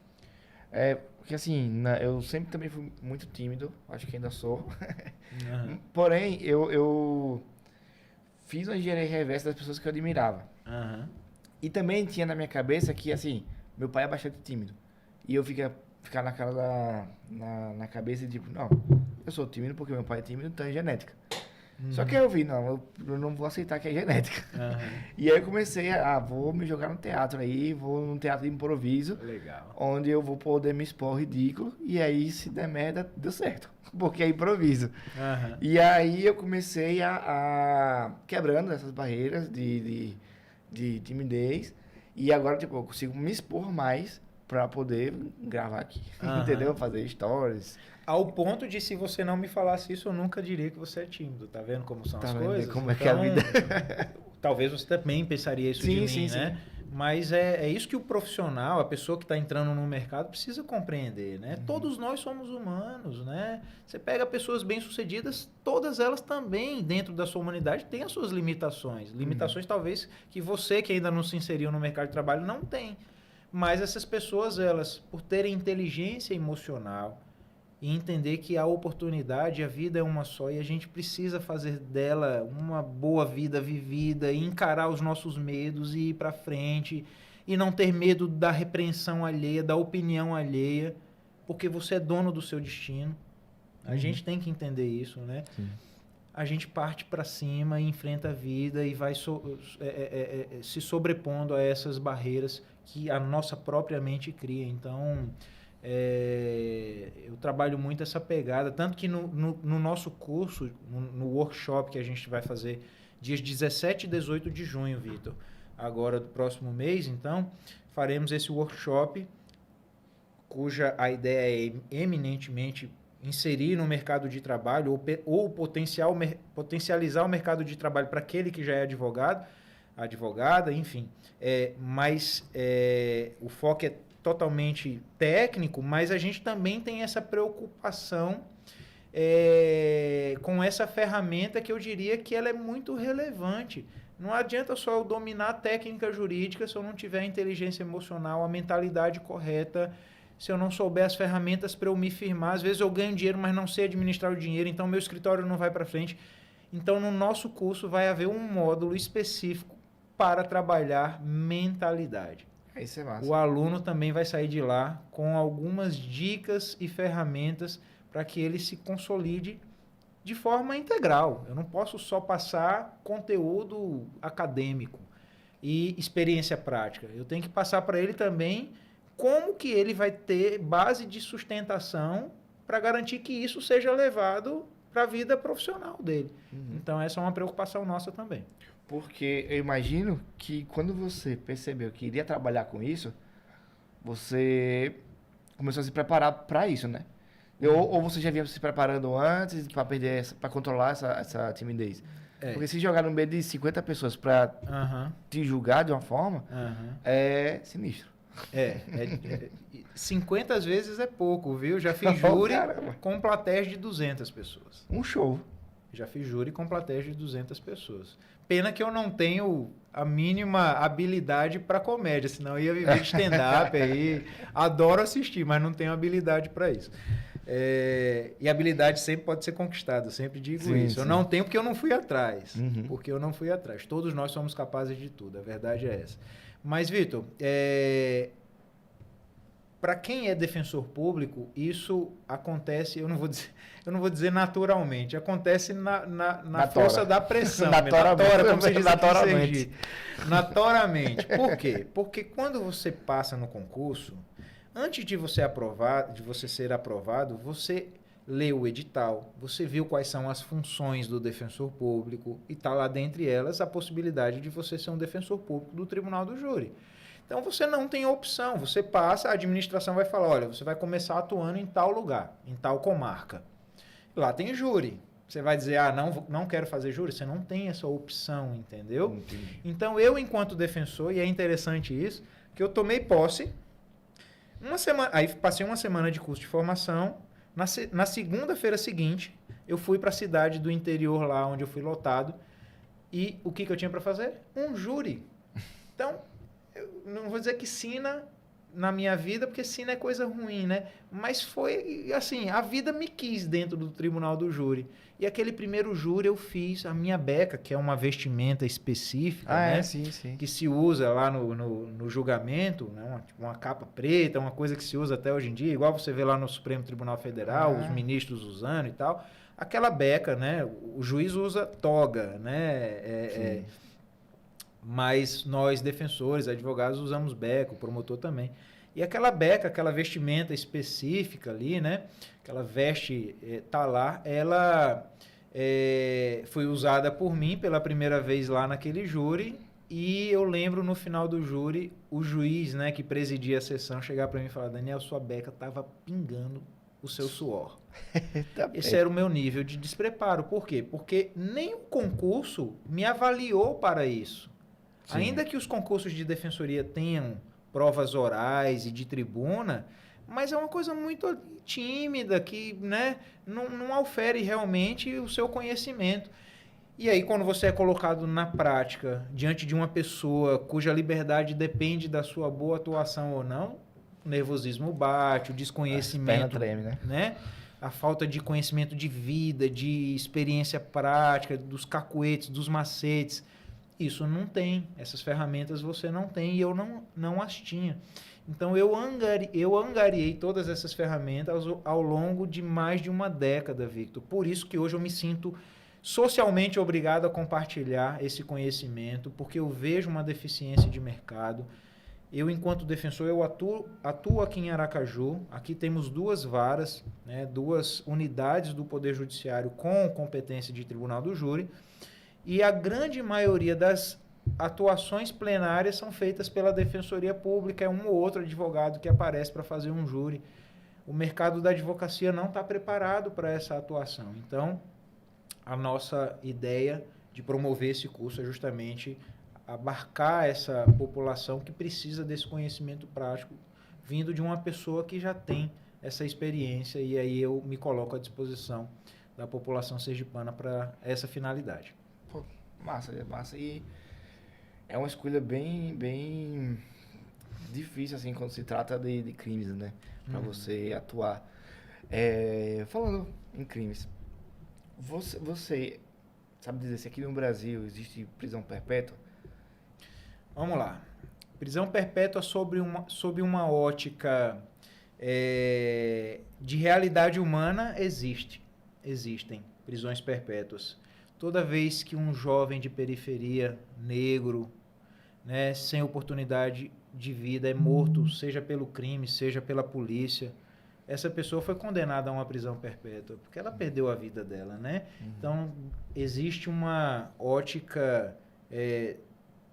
[SPEAKER 1] Porque assim, eu sempre também fui muito tímido, acho que ainda sou. Porém, eu fiz uma engenharia reversa das pessoas que eu admirava. E também tinha na minha cabeça que, assim, meu pai é bastante tímido. E eu ficar naquela na cabeça, tipo, não, eu sou tímido porque meu pai é tímido, então é genética. Só que aí eu vi, não, eu não vou aceitar que é genética. E aí eu comecei vou me jogar no teatro aí, vou num teatro de improviso.
[SPEAKER 2] Legal.
[SPEAKER 1] Onde eu vou poder me expor ridículo, e aí se der merda, deu certo. Porque é improviso. E aí eu comecei quebrando essas barreiras de timidez, e agora, tipo, eu consigo me expor mais pra poder gravar aqui, entendeu? Fazer stories.
[SPEAKER 2] Ao ponto de, se você não me falasse isso, eu nunca diria que você é tímido. Tá vendo como são as coisas?
[SPEAKER 1] Como é que é a vida?
[SPEAKER 2] Talvez você também pensaria isso de mim, né? Mas é isso que o profissional, a pessoa que está entrando no mercado, precisa compreender, né? Todos nós somos humanos, né? Você pega pessoas bem-sucedidas, todas elas também, dentro da sua humanidade, têm as suas limitações. Limitações, talvez, que você, que ainda não se inseriu no mercado de trabalho, não tem. Mas essas pessoas, elas, por terem inteligência emocional e entender que a oportunidade, a vida é uma só e a gente precisa fazer dela uma boa vida vivida e encarar os nossos medos e ir para frente e não ter medo da repreensão alheia, da opinião alheia, porque você é dono do seu destino. A gente tem que entender isso, né?
[SPEAKER 1] Sim.
[SPEAKER 2] A gente parte para cima e enfrenta a vida e vai se sobrepondo a essas barreiras que a nossa própria mente cria. Então, eu trabalho muito essa pegada, tanto que no nosso curso, no workshop que a gente vai fazer dias 17 e 18 de junho, Vitor, agora do próximo mês, então, faremos esse workshop, cuja a ideia é eminentemente inserir no mercado de trabalho ou potencializar o mercado de trabalho para aquele que já é advogado, advogada, enfim. Mas o foco é totalmente técnico, mas a gente também tem essa preocupação com essa ferramenta que eu diria que ela é muito relevante. Não adianta só eu dominar a técnica jurídica se eu não tiver a inteligência emocional, a mentalidade correta, se eu não souber as ferramentas para eu me firmar. Às vezes eu ganho dinheiro, mas não sei administrar o dinheiro, então meu escritório não vai para frente. Então, no nosso curso vai haver um módulo específico para trabalhar mentalidade.
[SPEAKER 1] Isso é massa.
[SPEAKER 2] O aluno também vai sair de lá com algumas dicas e ferramentas para que ele se consolide de forma integral. Eu não posso só passar conteúdo acadêmico e experiência prática. Eu tenho que passar para ele também como que ele vai ter base de sustentação para garantir que isso seja levado para a vida profissional dele. Então, essa é uma preocupação nossa também.
[SPEAKER 1] Porque eu imagino que quando você percebeu que iria trabalhar com isso, você começou a se preparar para isso, né? Ou você já vinha se preparando antes para controlar essa timidez? Porque se jogar no meio de 50 pessoas para te julgar de uma forma, é sinistro.
[SPEAKER 2] 50 vezes é pouco, viu? Já fiz júri com plateias de 200 pessoas.
[SPEAKER 1] Um show.
[SPEAKER 2] Já fiz júri com plateias de 200 pessoas. Pena que eu não tenho a mínima habilidade para comédia, senão eu ia viver de stand-up aí. Adoro assistir, mas não tenho habilidade para isso. E a habilidade sempre pode ser conquistada, eu sempre digo isso. Sim. Eu não tenho porque eu não fui atrás. Porque eu não fui atrás. Todos nós somos capazes de tudo, a verdade é essa. Mas, Vitor, para quem é defensor público, isso acontece, eu não vou dizer naturalmente, acontece na força da pressão. Naturalmente. Por quê? Porque quando você passa no concurso, antes de você ser aprovado, você lê o edital, você viu quais são as funções do defensor público e está lá dentre elas a possibilidade de você ser um defensor público do Tribunal do Júri. Então, você não tem opção, você passa, a administração vai falar, olha, você vai começar atuando em tal lugar, em tal comarca. Lá tem júri. Você vai dizer, não quero fazer júri? Você não tem essa opção, entendeu?
[SPEAKER 1] Entendi.
[SPEAKER 2] Então, eu, enquanto defensor, e é interessante isso, que eu tomei posse, aí passei uma semana de curso de formação, na segunda-feira seguinte, eu fui para a cidade do interior lá, onde eu fui lotado, e o que eu tinha para fazer? Um júri. Então, eu não vou dizer que sina na minha vida, porque sina é coisa ruim, né? Mas foi assim, a vida me quis dentro do Tribunal do Júri. E aquele primeiro júri eu fiz a minha beca, que é uma vestimenta específica, né?
[SPEAKER 1] Sim.
[SPEAKER 2] Que se usa lá no julgamento, né? Uma capa preta, uma coisa que se usa até hoje em dia, igual você vê lá no Supremo Tribunal Federal, os ministros usando e tal. Aquela beca, né? O juiz usa toga, né? Mas nós, defensores, advogados, usamos beca, o promotor também. E aquela beca, aquela vestimenta específica ali, né? Aquela veste talar, ela foi usada por mim pela primeira vez lá naquele júri. E eu lembro no final do júri, o juiz, né, que presidia a sessão, chegar para mim e falar: Daniel, sua beca estava pingando o seu suor. Esse era o meu nível de despreparo. Por quê? Porque nem o concurso me avaliou para isso. Sim. Ainda que os concursos de defensoria tenham provas orais e de tribuna, mas é uma coisa muito tímida que, né, não aufere realmente o seu conhecimento. E aí, quando você é colocado na prática, diante de uma pessoa cuja liberdade depende da sua boa atuação ou não, o nervosismo bate, o desconhecimento,
[SPEAKER 1] treme, né?
[SPEAKER 2] né? A falta de conhecimento de vida, de experiência prática, dos cacuetes, dos macetes, isso não tem. Essas ferramentas você não tem e eu não as tinha. Então, eu angariei todas essas ferramentas ao longo de mais de uma década, Victor. Por isso que hoje eu me sinto socialmente obrigado a compartilhar esse conhecimento, porque eu vejo uma deficiência de mercado. Eu, enquanto defensor, eu atuo aqui em Aracaju. Aqui temos 2 varas, né, 2 unidades do Poder Judiciário com competência de tribunal do júri. E a grande maioria das atuações plenárias são feitas pela Defensoria Pública, é um ou outro advogado que aparece para fazer um júri. O mercado da advocacia não está preparado para essa atuação. Então, a nossa ideia de promover esse curso é justamente abarcar essa população que precisa desse conhecimento prático, vindo de uma pessoa que já tem essa experiência, e aí eu me coloco à disposição da população sergipana para essa finalidade.
[SPEAKER 1] Pô, massa, massa. E é uma escolha bem difícil, assim, quando se trata de crimes, né? Para você atuar. Falando em crimes, você sabe dizer se aqui no Brasil existe prisão perpétua?
[SPEAKER 2] Vamos lá. Prisão perpétua sob uma ótica de realidade humana existem prisões perpétuas. Toda vez que um jovem de periferia, negro, né, sem oportunidade de vida, é morto, seja pelo crime, seja pela polícia, essa pessoa foi condenada a uma prisão perpétua, porque ela perdeu a vida dela, né? Então, existe uma ótica,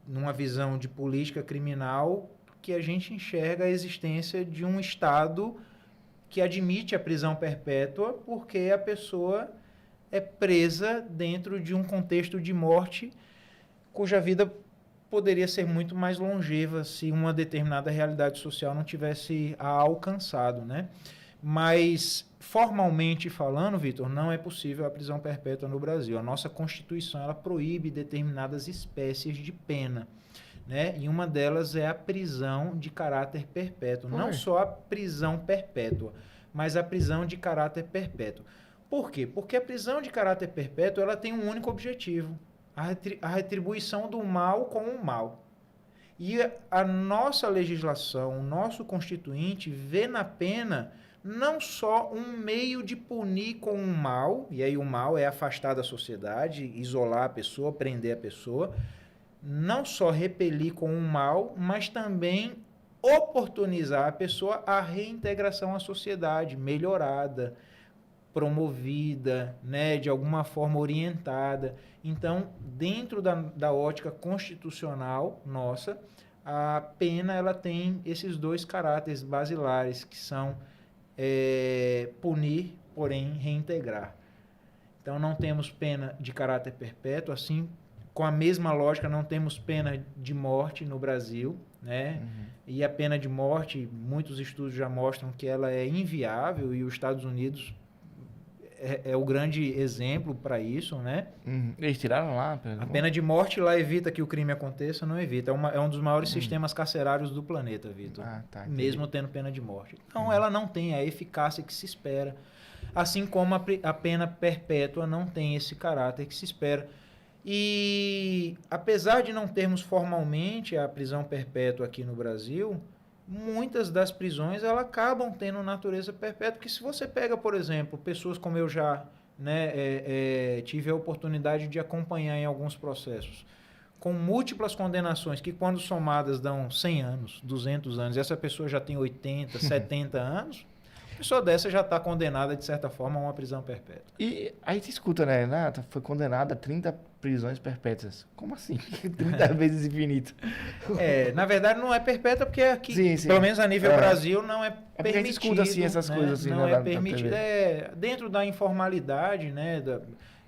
[SPEAKER 2] numa visão de política criminal, que a gente enxerga a existência de um Estado que admite a prisão perpétua porque a pessoa é presa dentro de um contexto de morte cuja vida poderia ser muito mais longeva se uma determinada realidade social não tivesse a alcançado, né? Mas, formalmente falando, Vitor, não é possível a prisão perpétua no Brasil. A nossa Constituição, ela proíbe determinadas espécies de pena, né? E uma delas é a prisão de caráter perpétuo. Não só a prisão perpétua, mas a prisão de caráter perpétuo. Por quê? Porque a prisão de caráter perpétuo, ela tem um único objetivo: a retribuição do mal com o mal. E a nossa legislação, o nosso constituinte, vê na pena não só um meio de punir com o mal, e aí o mal é afastar da sociedade, isolar a pessoa, prender a pessoa, não só repelir com o mal, mas também oportunizar a pessoa a reintegração à sociedade, melhorada, promovida, né, de alguma forma orientada. Então, dentro da ótica constitucional nossa, a pena ela tem esses 2 caráteres basilares, que são punir, porém reintegrar. Então, não temos pena de caráter perpétuo, assim, com a mesma lógica, não temos pena de morte no Brasil, né? E a pena de morte, muitos estudos já mostram que ela é inviável, e os Estados Unidos é o grande exemplo para isso, né?
[SPEAKER 1] Eles tiraram lá?
[SPEAKER 2] A pena de morte lá evita que o crime aconteça, não evita. É um dos maiores sistemas carcerários do planeta, Vitor.
[SPEAKER 1] Tá,
[SPEAKER 2] mesmo tendo pena de morte. Então, ela não tem a eficácia que se espera. Assim como a pena perpétua não tem esse caráter que se espera. E, apesar de não termos formalmente a prisão perpétua aqui no Brasil, muitas das prisões elas acabam tendo natureza perpétua, porque se você pega, por exemplo, pessoas como eu já, né, tive a oportunidade de acompanhar em alguns processos, com múltiplas condenações, que quando somadas dão 100 anos, 200 anos, e essa pessoa já tem 80, 70 anos, a pessoa dessa já está condenada, de certa forma, a uma prisão perpétua.
[SPEAKER 1] E aí você escuta, né? Nata foi condenada a 30 prisões perpétuas. Como assim? 30 vezes infinito.
[SPEAKER 2] Na verdade, não é perpétua, porque aqui,
[SPEAKER 1] sim.
[SPEAKER 2] pelo menos a nível Brasil, não é permitido.
[SPEAKER 1] A gente escuta assim, essas coisas assim,
[SPEAKER 2] não
[SPEAKER 1] né,
[SPEAKER 2] é permitido. Dentro da informalidade, né?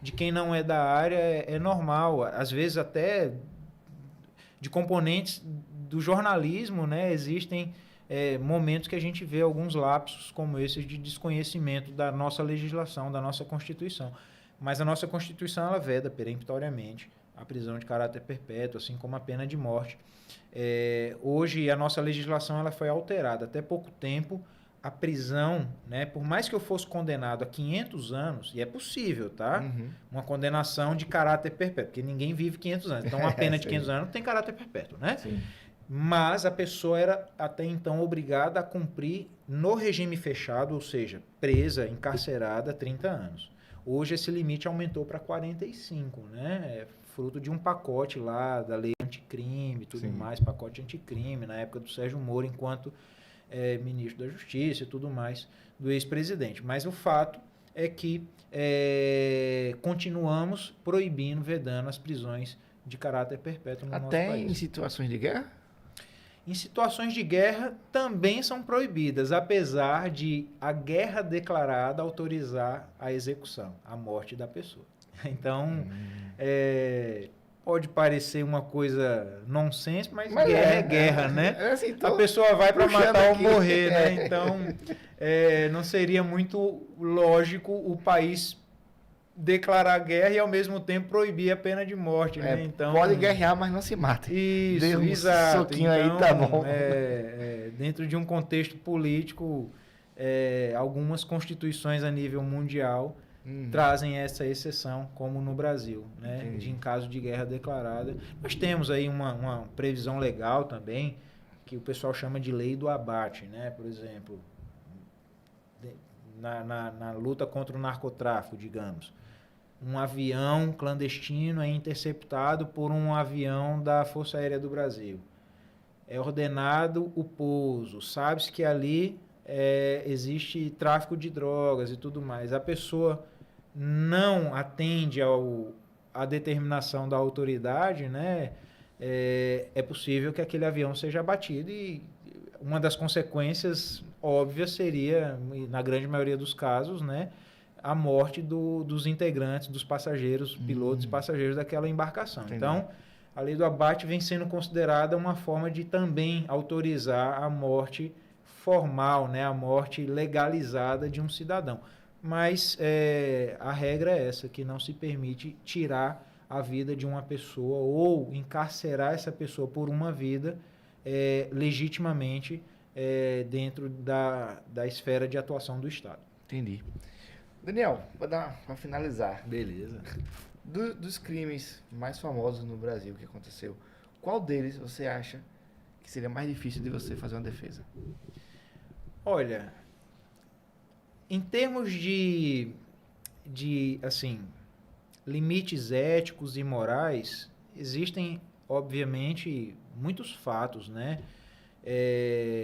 [SPEAKER 2] De quem não é da área, é normal. Às vezes, até de componentes do jornalismo, né? Existem momentos que a gente vê alguns lapsos como esses de desconhecimento da nossa legislação, da nossa Constituição. Mas a nossa Constituição, ela veda peremptoriamente a prisão de caráter perpétuo, assim como a pena de morte. Hoje, a nossa legislação ela foi alterada. Até pouco tempo, a prisão, né, por mais que eu fosse condenado a 500 anos, e é possível, tá?
[SPEAKER 1] Uhum.
[SPEAKER 2] Uma condenação de caráter perpétuo, porque ninguém vive 500 anos. Então, uma pena de 500 anos tem caráter perpétuo, né?
[SPEAKER 1] Sim.
[SPEAKER 2] Mas a pessoa era até então obrigada a cumprir no regime fechado, ou seja, presa, encarcerada 30 anos. Hoje esse limite aumentou para 45, né? Fruto de um pacote lá da lei anticrime e tudo mais, pacote anticrime, na época do Sérgio Moro, enquanto ministro da Justiça e tudo mais, do ex-presidente. Mas o fato é que continuamos proibindo, vedando as prisões de caráter perpétuo no nosso país.
[SPEAKER 1] Até em situações de guerra?
[SPEAKER 2] Em situações de guerra também são proibidas, apesar de a guerra declarada autorizar a execução, a morte da pessoa. Então, pode parecer uma coisa nonsense, mas guerra é guerra, né?
[SPEAKER 1] Assim,
[SPEAKER 2] a pessoa vai para matar ou morrer, né? Então, não seria muito lógico o país declarar guerra e ao mesmo tempo proibir a pena de morte, né? Então,
[SPEAKER 1] pode guerrear, mas não se mata.
[SPEAKER 2] Isso, exato. Soquinho então, aí, tá bom. Dentro de um contexto político, algumas constituições a nível mundial trazem essa exceção, como no Brasil, né? Em caso de guerra declarada. Nós temos aí uma previsão legal também, que o pessoal chama de lei do abate, né? Por exemplo, na luta contra o narcotráfico, digamos. Um avião clandestino é interceptado por um avião da Força Aérea do Brasil. É ordenado o pouso. Sabe-se que ali existe tráfico de drogas e tudo mais. A pessoa não atende à determinação da autoridade, né? É possível que aquele avião seja abatido e uma das consequências óbvias seria, na grande maioria dos casos, né, a morte dos integrantes, dos passageiros, pilotos e passageiros daquela embarcação. Entendi. Então, a lei do abate vem sendo considerada uma forma de também autorizar a morte formal, né, a morte legalizada de um cidadão. Mas a regra é essa, que não se permite tirar a vida de uma pessoa ou encarcerar essa pessoa por uma vida legitimamente dentro da esfera de atuação do Estado.
[SPEAKER 1] Entendi. Daniel, para finalizar.
[SPEAKER 2] Beleza.
[SPEAKER 1] Dos crimes mais famosos no Brasil que aconteceu, qual deles você acha que seria mais difícil de você fazer uma defesa?
[SPEAKER 2] Olha, em termos de assim, limites éticos e morais, existem, obviamente, muitos fatos, né?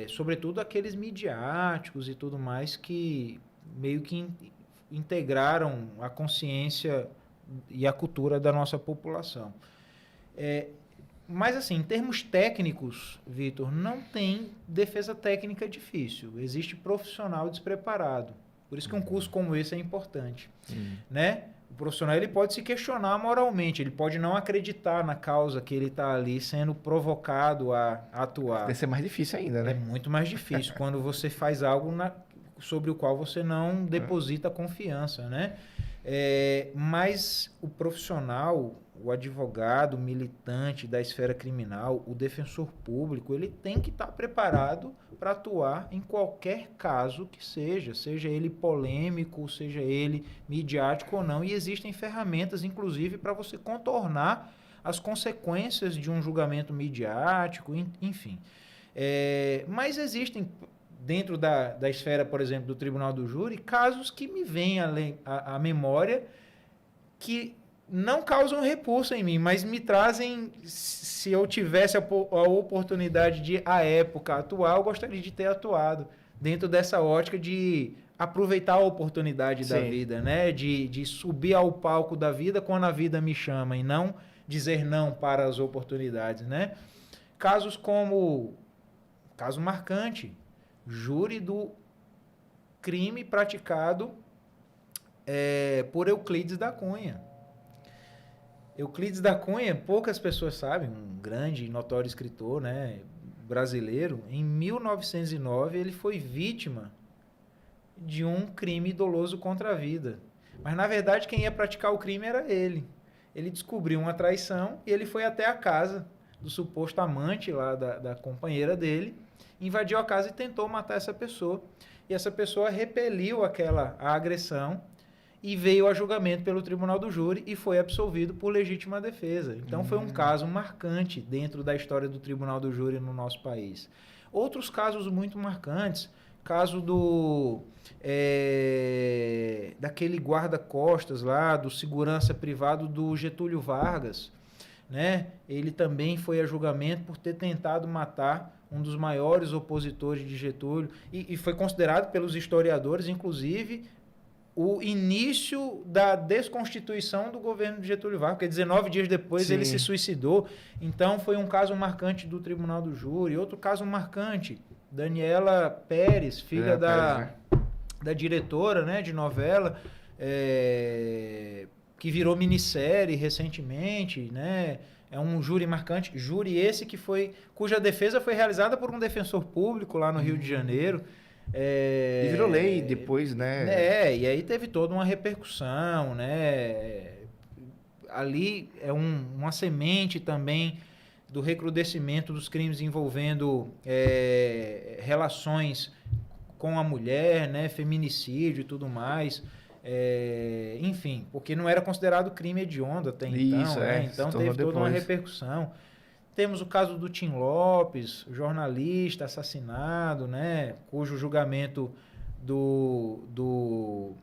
[SPEAKER 2] Sobretudo aqueles midiáticos e tudo mais que meio que integraram a consciência e a cultura da nossa população. Mas, assim, em termos técnicos, Vitor, não tem defesa técnica difícil. Existe profissional despreparado. Por isso que um curso como esse é importante, né? O profissional ele pode se questionar moralmente, ele pode não acreditar na causa que ele está ali sendo provocado a atuar.
[SPEAKER 1] Deve ser mais difícil ainda, né?
[SPEAKER 2] É muito mais difícil quando você faz algo sobre o qual você não deposita confiança, né? Mas o profissional, o advogado, o militante da esfera criminal, o defensor público, ele tem que estar preparado para atuar em qualquer caso que seja ele polêmico, seja ele midiático ou não, e existem ferramentas, inclusive, para você contornar as consequências de um julgamento midiático, enfim. Mas existem, dentro da esfera, por exemplo, do Tribunal do Júri, casos que me vêm à memória que não causam repulsa em mim, mas me trazem, se eu tivesse a oportunidade de, à época, atuar, eu gostaria de ter atuado dentro dessa ótica de aproveitar a oportunidade da vida, né? De subir ao palco da vida quando a vida me chama e não dizer não para as oportunidades, né? Casos como, caso marcante, júri do crime praticado por Euclides da Cunha. Euclides da Cunha, poucas pessoas sabem, um grande e notório escritor, né, brasileiro. Em 1909, ele foi vítima de um crime doloso contra a vida. Mas, na verdade, quem ia praticar o crime era ele. Ele descobriu uma traição e ele foi até a casa do suposto amante lá da companheira dele, invadiu a casa e tentou matar essa pessoa. E essa pessoa repeliu a agressão e veio a julgamento pelo tribunal do júri e foi absolvido por legítima defesa. Então, foi um caso marcante dentro da história do tribunal do júri no nosso país. Outros casos muito marcantes, caso daquele guarda-costas lá, do segurança privado do Getúlio Vargas, né? Ele também foi a julgamento por ter tentado matar um dos maiores opositores de Getúlio e foi considerado pelos historiadores, inclusive, o início da desconstituição do governo de Getúlio Vargas, porque 19 dias depois Sim. ele se suicidou. Então, foi um caso marcante do Tribunal do Júri. Outro caso marcante, Daniela Pérez, filha da diretora, né, de novela, que virou minissérie recentemente, né? É um júri marcante, júri esse cuja defesa foi realizada por um defensor público lá no Rio de Janeiro.
[SPEAKER 1] E virou lei depois, né?
[SPEAKER 2] E aí teve toda uma repercussão, né? Ali é uma semente também do recrudescimento dos crimes envolvendo relações com a mulher, né? Feminicídio e tudo mais. Enfim, porque não era considerado crime hediondo até então, né? Então teve toda uma repercussão. Temos o caso do Tim Lopes, jornalista assassinado, né? Cujo julgamento do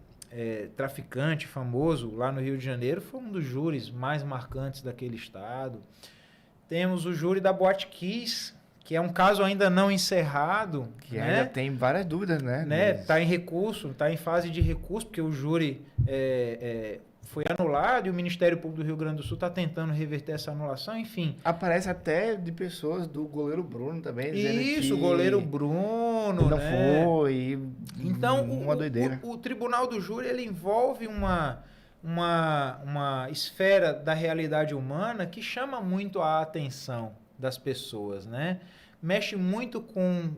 [SPEAKER 2] traficante famoso lá no Rio de Janeiro foi um dos júris mais marcantes daquele estado. Temos o júri da Boate Kiss, que é um caso ainda não encerrado.
[SPEAKER 1] Que ainda tem várias dúvidas, né?
[SPEAKER 2] Está em recurso, está em fase de recurso, porque o júri foi anulado e o Ministério Público do Rio Grande do Sul está tentando reverter essa anulação, enfim.
[SPEAKER 1] Aparece até de pessoas do goleiro Bruno também, dizendo
[SPEAKER 2] Isso, o goleiro Bruno,
[SPEAKER 1] não foi,
[SPEAKER 2] então,
[SPEAKER 1] uma doideira.
[SPEAKER 2] O Tribunal do Júri, ele envolve uma esfera da realidade humana que chama muito a atenção das pessoas, né? Mexe muito com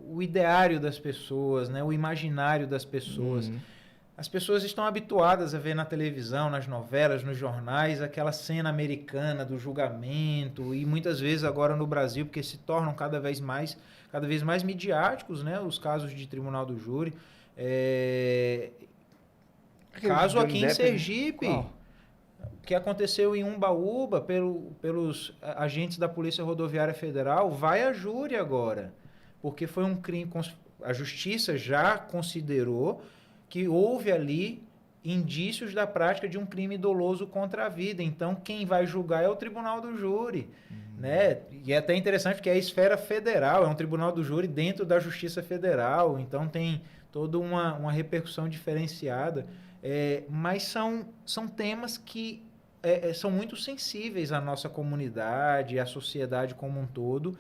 [SPEAKER 2] o ideário das pessoas, né? O imaginário das pessoas. As pessoas estão habituadas a ver na televisão, nas novelas, nos jornais, aquela cena americana do julgamento e muitas vezes agora no Brasil, porque se tornam cada vez mais midiáticos, né? Os casos de Tribunal do Júri. Caso aqui em Sergipe, que aconteceu em Umbaúba pelos agentes da Polícia Rodoviária Federal, vai a júri agora, porque foi um crime, a Justiça já considerou que houve ali indícios da prática de um crime doloso contra a vida. Então, quem vai julgar é o Tribunal do Júri. Né? E é até interessante porque é a esfera federal, é um Tribunal do Júri dentro da Justiça Federal, então tem toda uma repercussão diferenciada. Mas são temas que são muito sensíveis à nossa comunidade, à sociedade como um todo.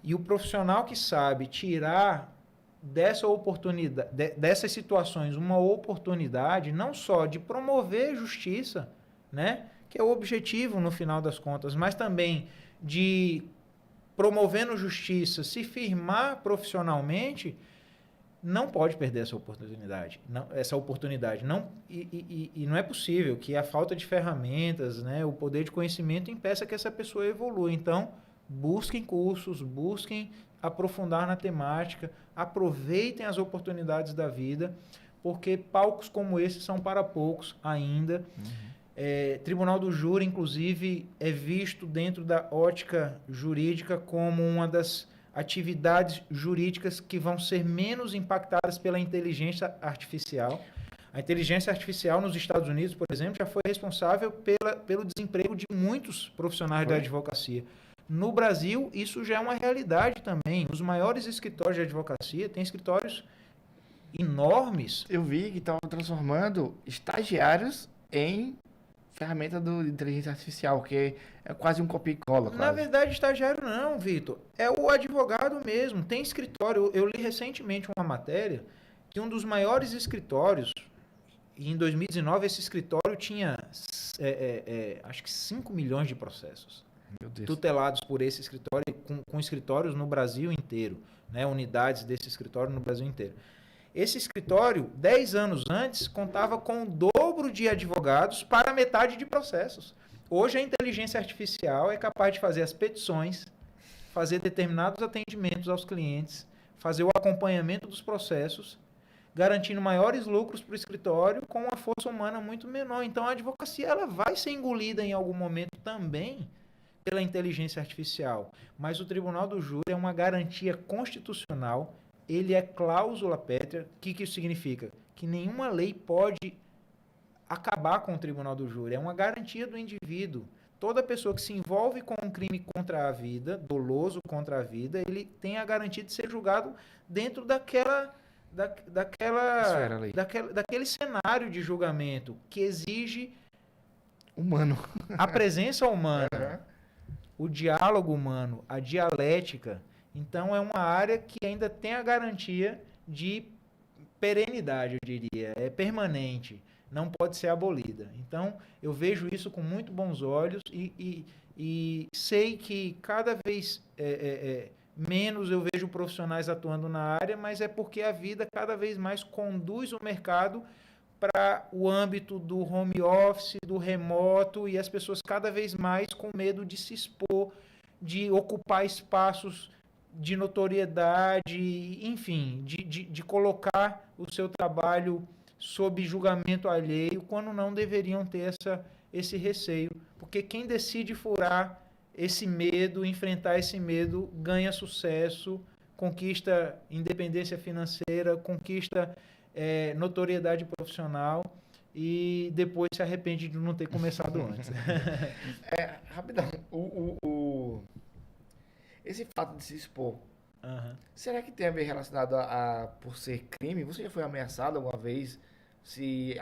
[SPEAKER 2] E o profissional que sabe tirar dessa oportunidade, dessas situações, uma oportunidade não só de promover justiça, né, que é o objetivo no final das contas, mas também de, promovendo justiça, se firmar profissionalmente, não pode perder essa oportunidade. E não é possível que a falta de ferramentas, né, o poder de conhecimento impeça que essa pessoa evolua. Então, busquem cursos, busquem aprofundar na temática, aproveitem as oportunidades da vida, porque palcos como esse são para poucos ainda. Tribunal do Júri, inclusive, é visto dentro da ótica jurídica como uma das atividades jurídicas que vão ser menos impactadas pela inteligência artificial. A inteligência artificial nos Estados Unidos, por exemplo, já foi responsável pelo desemprego de muitos profissionais da advocacia. No Brasil, isso já é uma realidade também. Os maiores escritórios de advocacia têm escritórios enormes.
[SPEAKER 1] Eu vi que estavam transformando estagiários em ferramenta de inteligência artificial, que é quase um copia e cola.
[SPEAKER 2] Na verdade, estagiário não, Vitor. É o advogado mesmo. Tem escritório. Eu li recentemente uma matéria que um dos maiores escritórios, e em 2019 esse escritório tinha acho que 5 milhões de processos.
[SPEAKER 1] Meu Deus.
[SPEAKER 2] Tutelados por esse escritório, com escritórios no Brasil inteiro, né? Unidades desse escritório no Brasil inteiro. Esse escritório, 10 anos antes, contava com o dobro número de advogados para metade de processos. Hoje a inteligência artificial é capaz de fazer as petições, fazer determinados atendimentos aos clientes, fazer o acompanhamento dos processos, garantindo maiores lucros para o escritório com uma força humana muito menor. Então a advocacia ela vai ser engolida em algum momento também pela inteligência artificial. Mas o Tribunal do Júri é uma garantia constitucional, ele é cláusula pétrea. O que isso significa? Que nenhuma lei pode acabar com o Tribunal do Júri. É uma garantia do indivíduo. Toda pessoa que se envolve com um crime contra a vida, doloso contra a vida, ele tem a garantia de ser julgado dentro daquele cenário de julgamento que exige
[SPEAKER 1] humano,
[SPEAKER 2] a presença humana, o diálogo humano, a dialética. Então é uma área que ainda tem a garantia de perenidade, eu diria, é permanente, não pode ser abolida. Então eu vejo isso com muito bons olhos e sei que cada vez menos eu vejo profissionais atuando na área, mas é porque a vida cada vez mais conduz o mercado para o âmbito do home office, do remoto, e as pessoas cada vez mais com medo de se expor, de ocupar espaços de notoriedade, enfim, de colocar o seu trabalho sob julgamento alheio, quando não deveriam ter esse receio. Porque quem decide furar esse medo, enfrentar esse medo, ganha sucesso, conquista independência financeira, conquista notoriedade profissional e depois se arrepende de não ter começado antes.
[SPEAKER 1] Rapidão, esse fato de se expor, será que tem a ver relacionado por ser crime? Você já foi ameaçado alguma vez? Se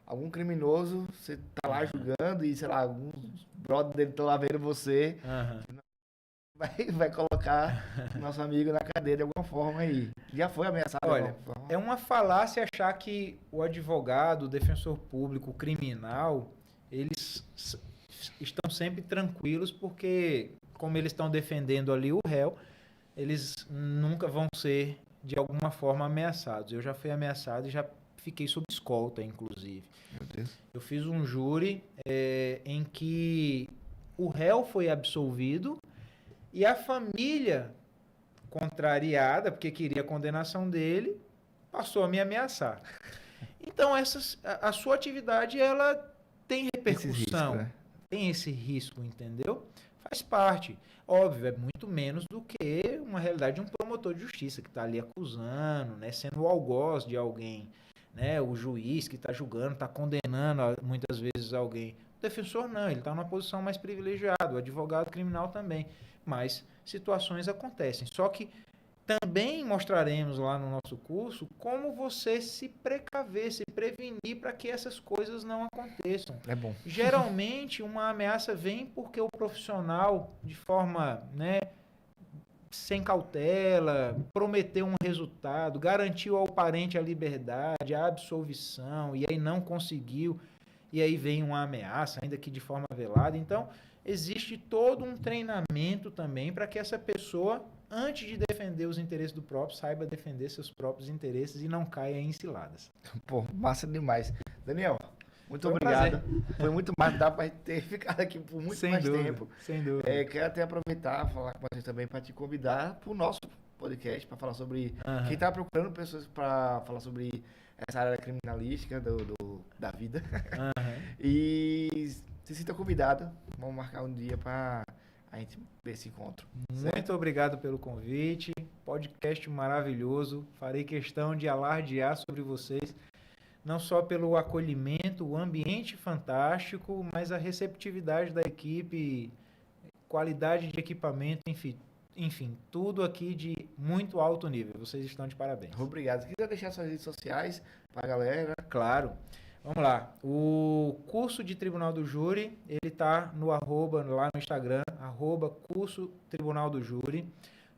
[SPEAKER 1] algum criminoso, você tá lá julgando e, sei lá, alguns brother dele estão lá vendo você, vai colocar nosso amigo na cadeia de alguma forma aí. Já foi ameaçado?
[SPEAKER 2] Olha, é uma falácia achar que o advogado, o defensor público, o criminal, eles estão sempre tranquilos porque, como eles estão defendendo ali o réu, eles nunca vão ser, de alguma forma, ameaçados. Eu já fui ameaçado e já fiquei sob escolta, inclusive.
[SPEAKER 1] Meu Deus.
[SPEAKER 2] Eu fiz um júri em que o réu foi absolvido e a família, contrariada, porque queria a condenação dele, passou a me ameaçar. Então, a sua atividade, ela tem repercussão.
[SPEAKER 1] Risco, né?
[SPEAKER 2] Tem esse risco, entendeu? Faz parte. Óbvio, é muito menos do que uma realidade de um promotor de justiça que está ali acusando, né, sendo o algoz de alguém, né, o juiz que está julgando, está condenando muitas vezes alguém. O defensor não, ele está numa posição mais privilegiada, o advogado criminal também. Mas situações acontecem. Só que também mostraremos lá no nosso curso como você se precaver, se prevenir para que essas coisas não aconteçam.
[SPEAKER 1] É bom.
[SPEAKER 2] Geralmente, uma ameaça vem porque o profissional, de forma, né, sem cautela, prometeu um resultado, garantiu ao parente a liberdade, a absolvição, e aí não conseguiu, e aí vem uma ameaça, ainda que de forma velada. Então, existe todo um treinamento também para que essa pessoa, antes de defender os interesses do próprio, saiba defender seus próprios interesses e não caia em ciladas.
[SPEAKER 1] Pô, massa demais. Daniel, muito
[SPEAKER 2] Foi um
[SPEAKER 1] obrigado.
[SPEAKER 2] prazer.
[SPEAKER 1] Foi muito mais, dá para ter ficado aqui por muito
[SPEAKER 2] Sem
[SPEAKER 1] mais
[SPEAKER 2] dúvida,
[SPEAKER 1] tempo.
[SPEAKER 2] sem dúvida.
[SPEAKER 1] Quero até aproveitar, falar com vocês também, para te convidar para o nosso podcast, para falar sobre... Quem está procurando pessoas para falar sobre essa área criminalística da vida. E se sinta convidado. Vamos marcar um dia para a gente ver esse encontro.
[SPEAKER 2] Muito obrigado pelo convite. Podcast maravilhoso. Farei questão de alardear sobre vocês, não só pelo acolhimento, o ambiente fantástico, mas a receptividade da equipe, qualidade de equipamento, enfim, tudo aqui de muito alto nível. Vocês estão de parabéns.
[SPEAKER 1] Obrigado. Se quiser deixar suas redes sociais para a galera.
[SPEAKER 2] Claro. Vamos lá. O curso de Tribunal do Júri, ele está lá no Instagram, @curso Tribunal do Júri.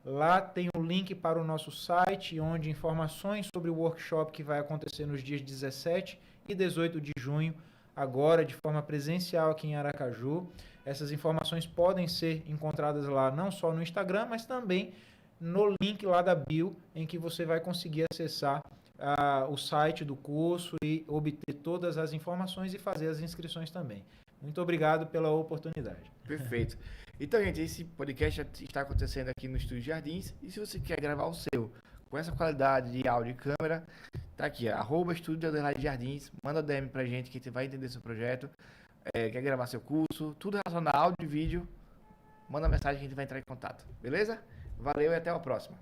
[SPEAKER 2] Lá tem o link para o nosso site, onde informações sobre o workshop que vai acontecer nos dias 17 e 18 de junho, agora de forma presencial aqui em Aracaju. Essas informações podem ser encontradas lá não só no Instagram, mas também no link lá da bio, em que você vai conseguir acessar o site do curso e obter todas as informações e fazer as inscrições também. Muito obrigado pela oportunidade.
[SPEAKER 1] Perfeito. Então, gente, esse podcast está acontecendo aqui no Estúdio Jardins. E se você quer gravar o seu com essa qualidade de áudio e câmera, tá aqui, @Estúdio_Jardins. Manda DM pra gente que a gente vai entender seu projeto. Quer gravar seu curso, tudo relacionado a áudio e vídeo, manda mensagem que a gente vai entrar em contato. Beleza? Valeu e até a próxima.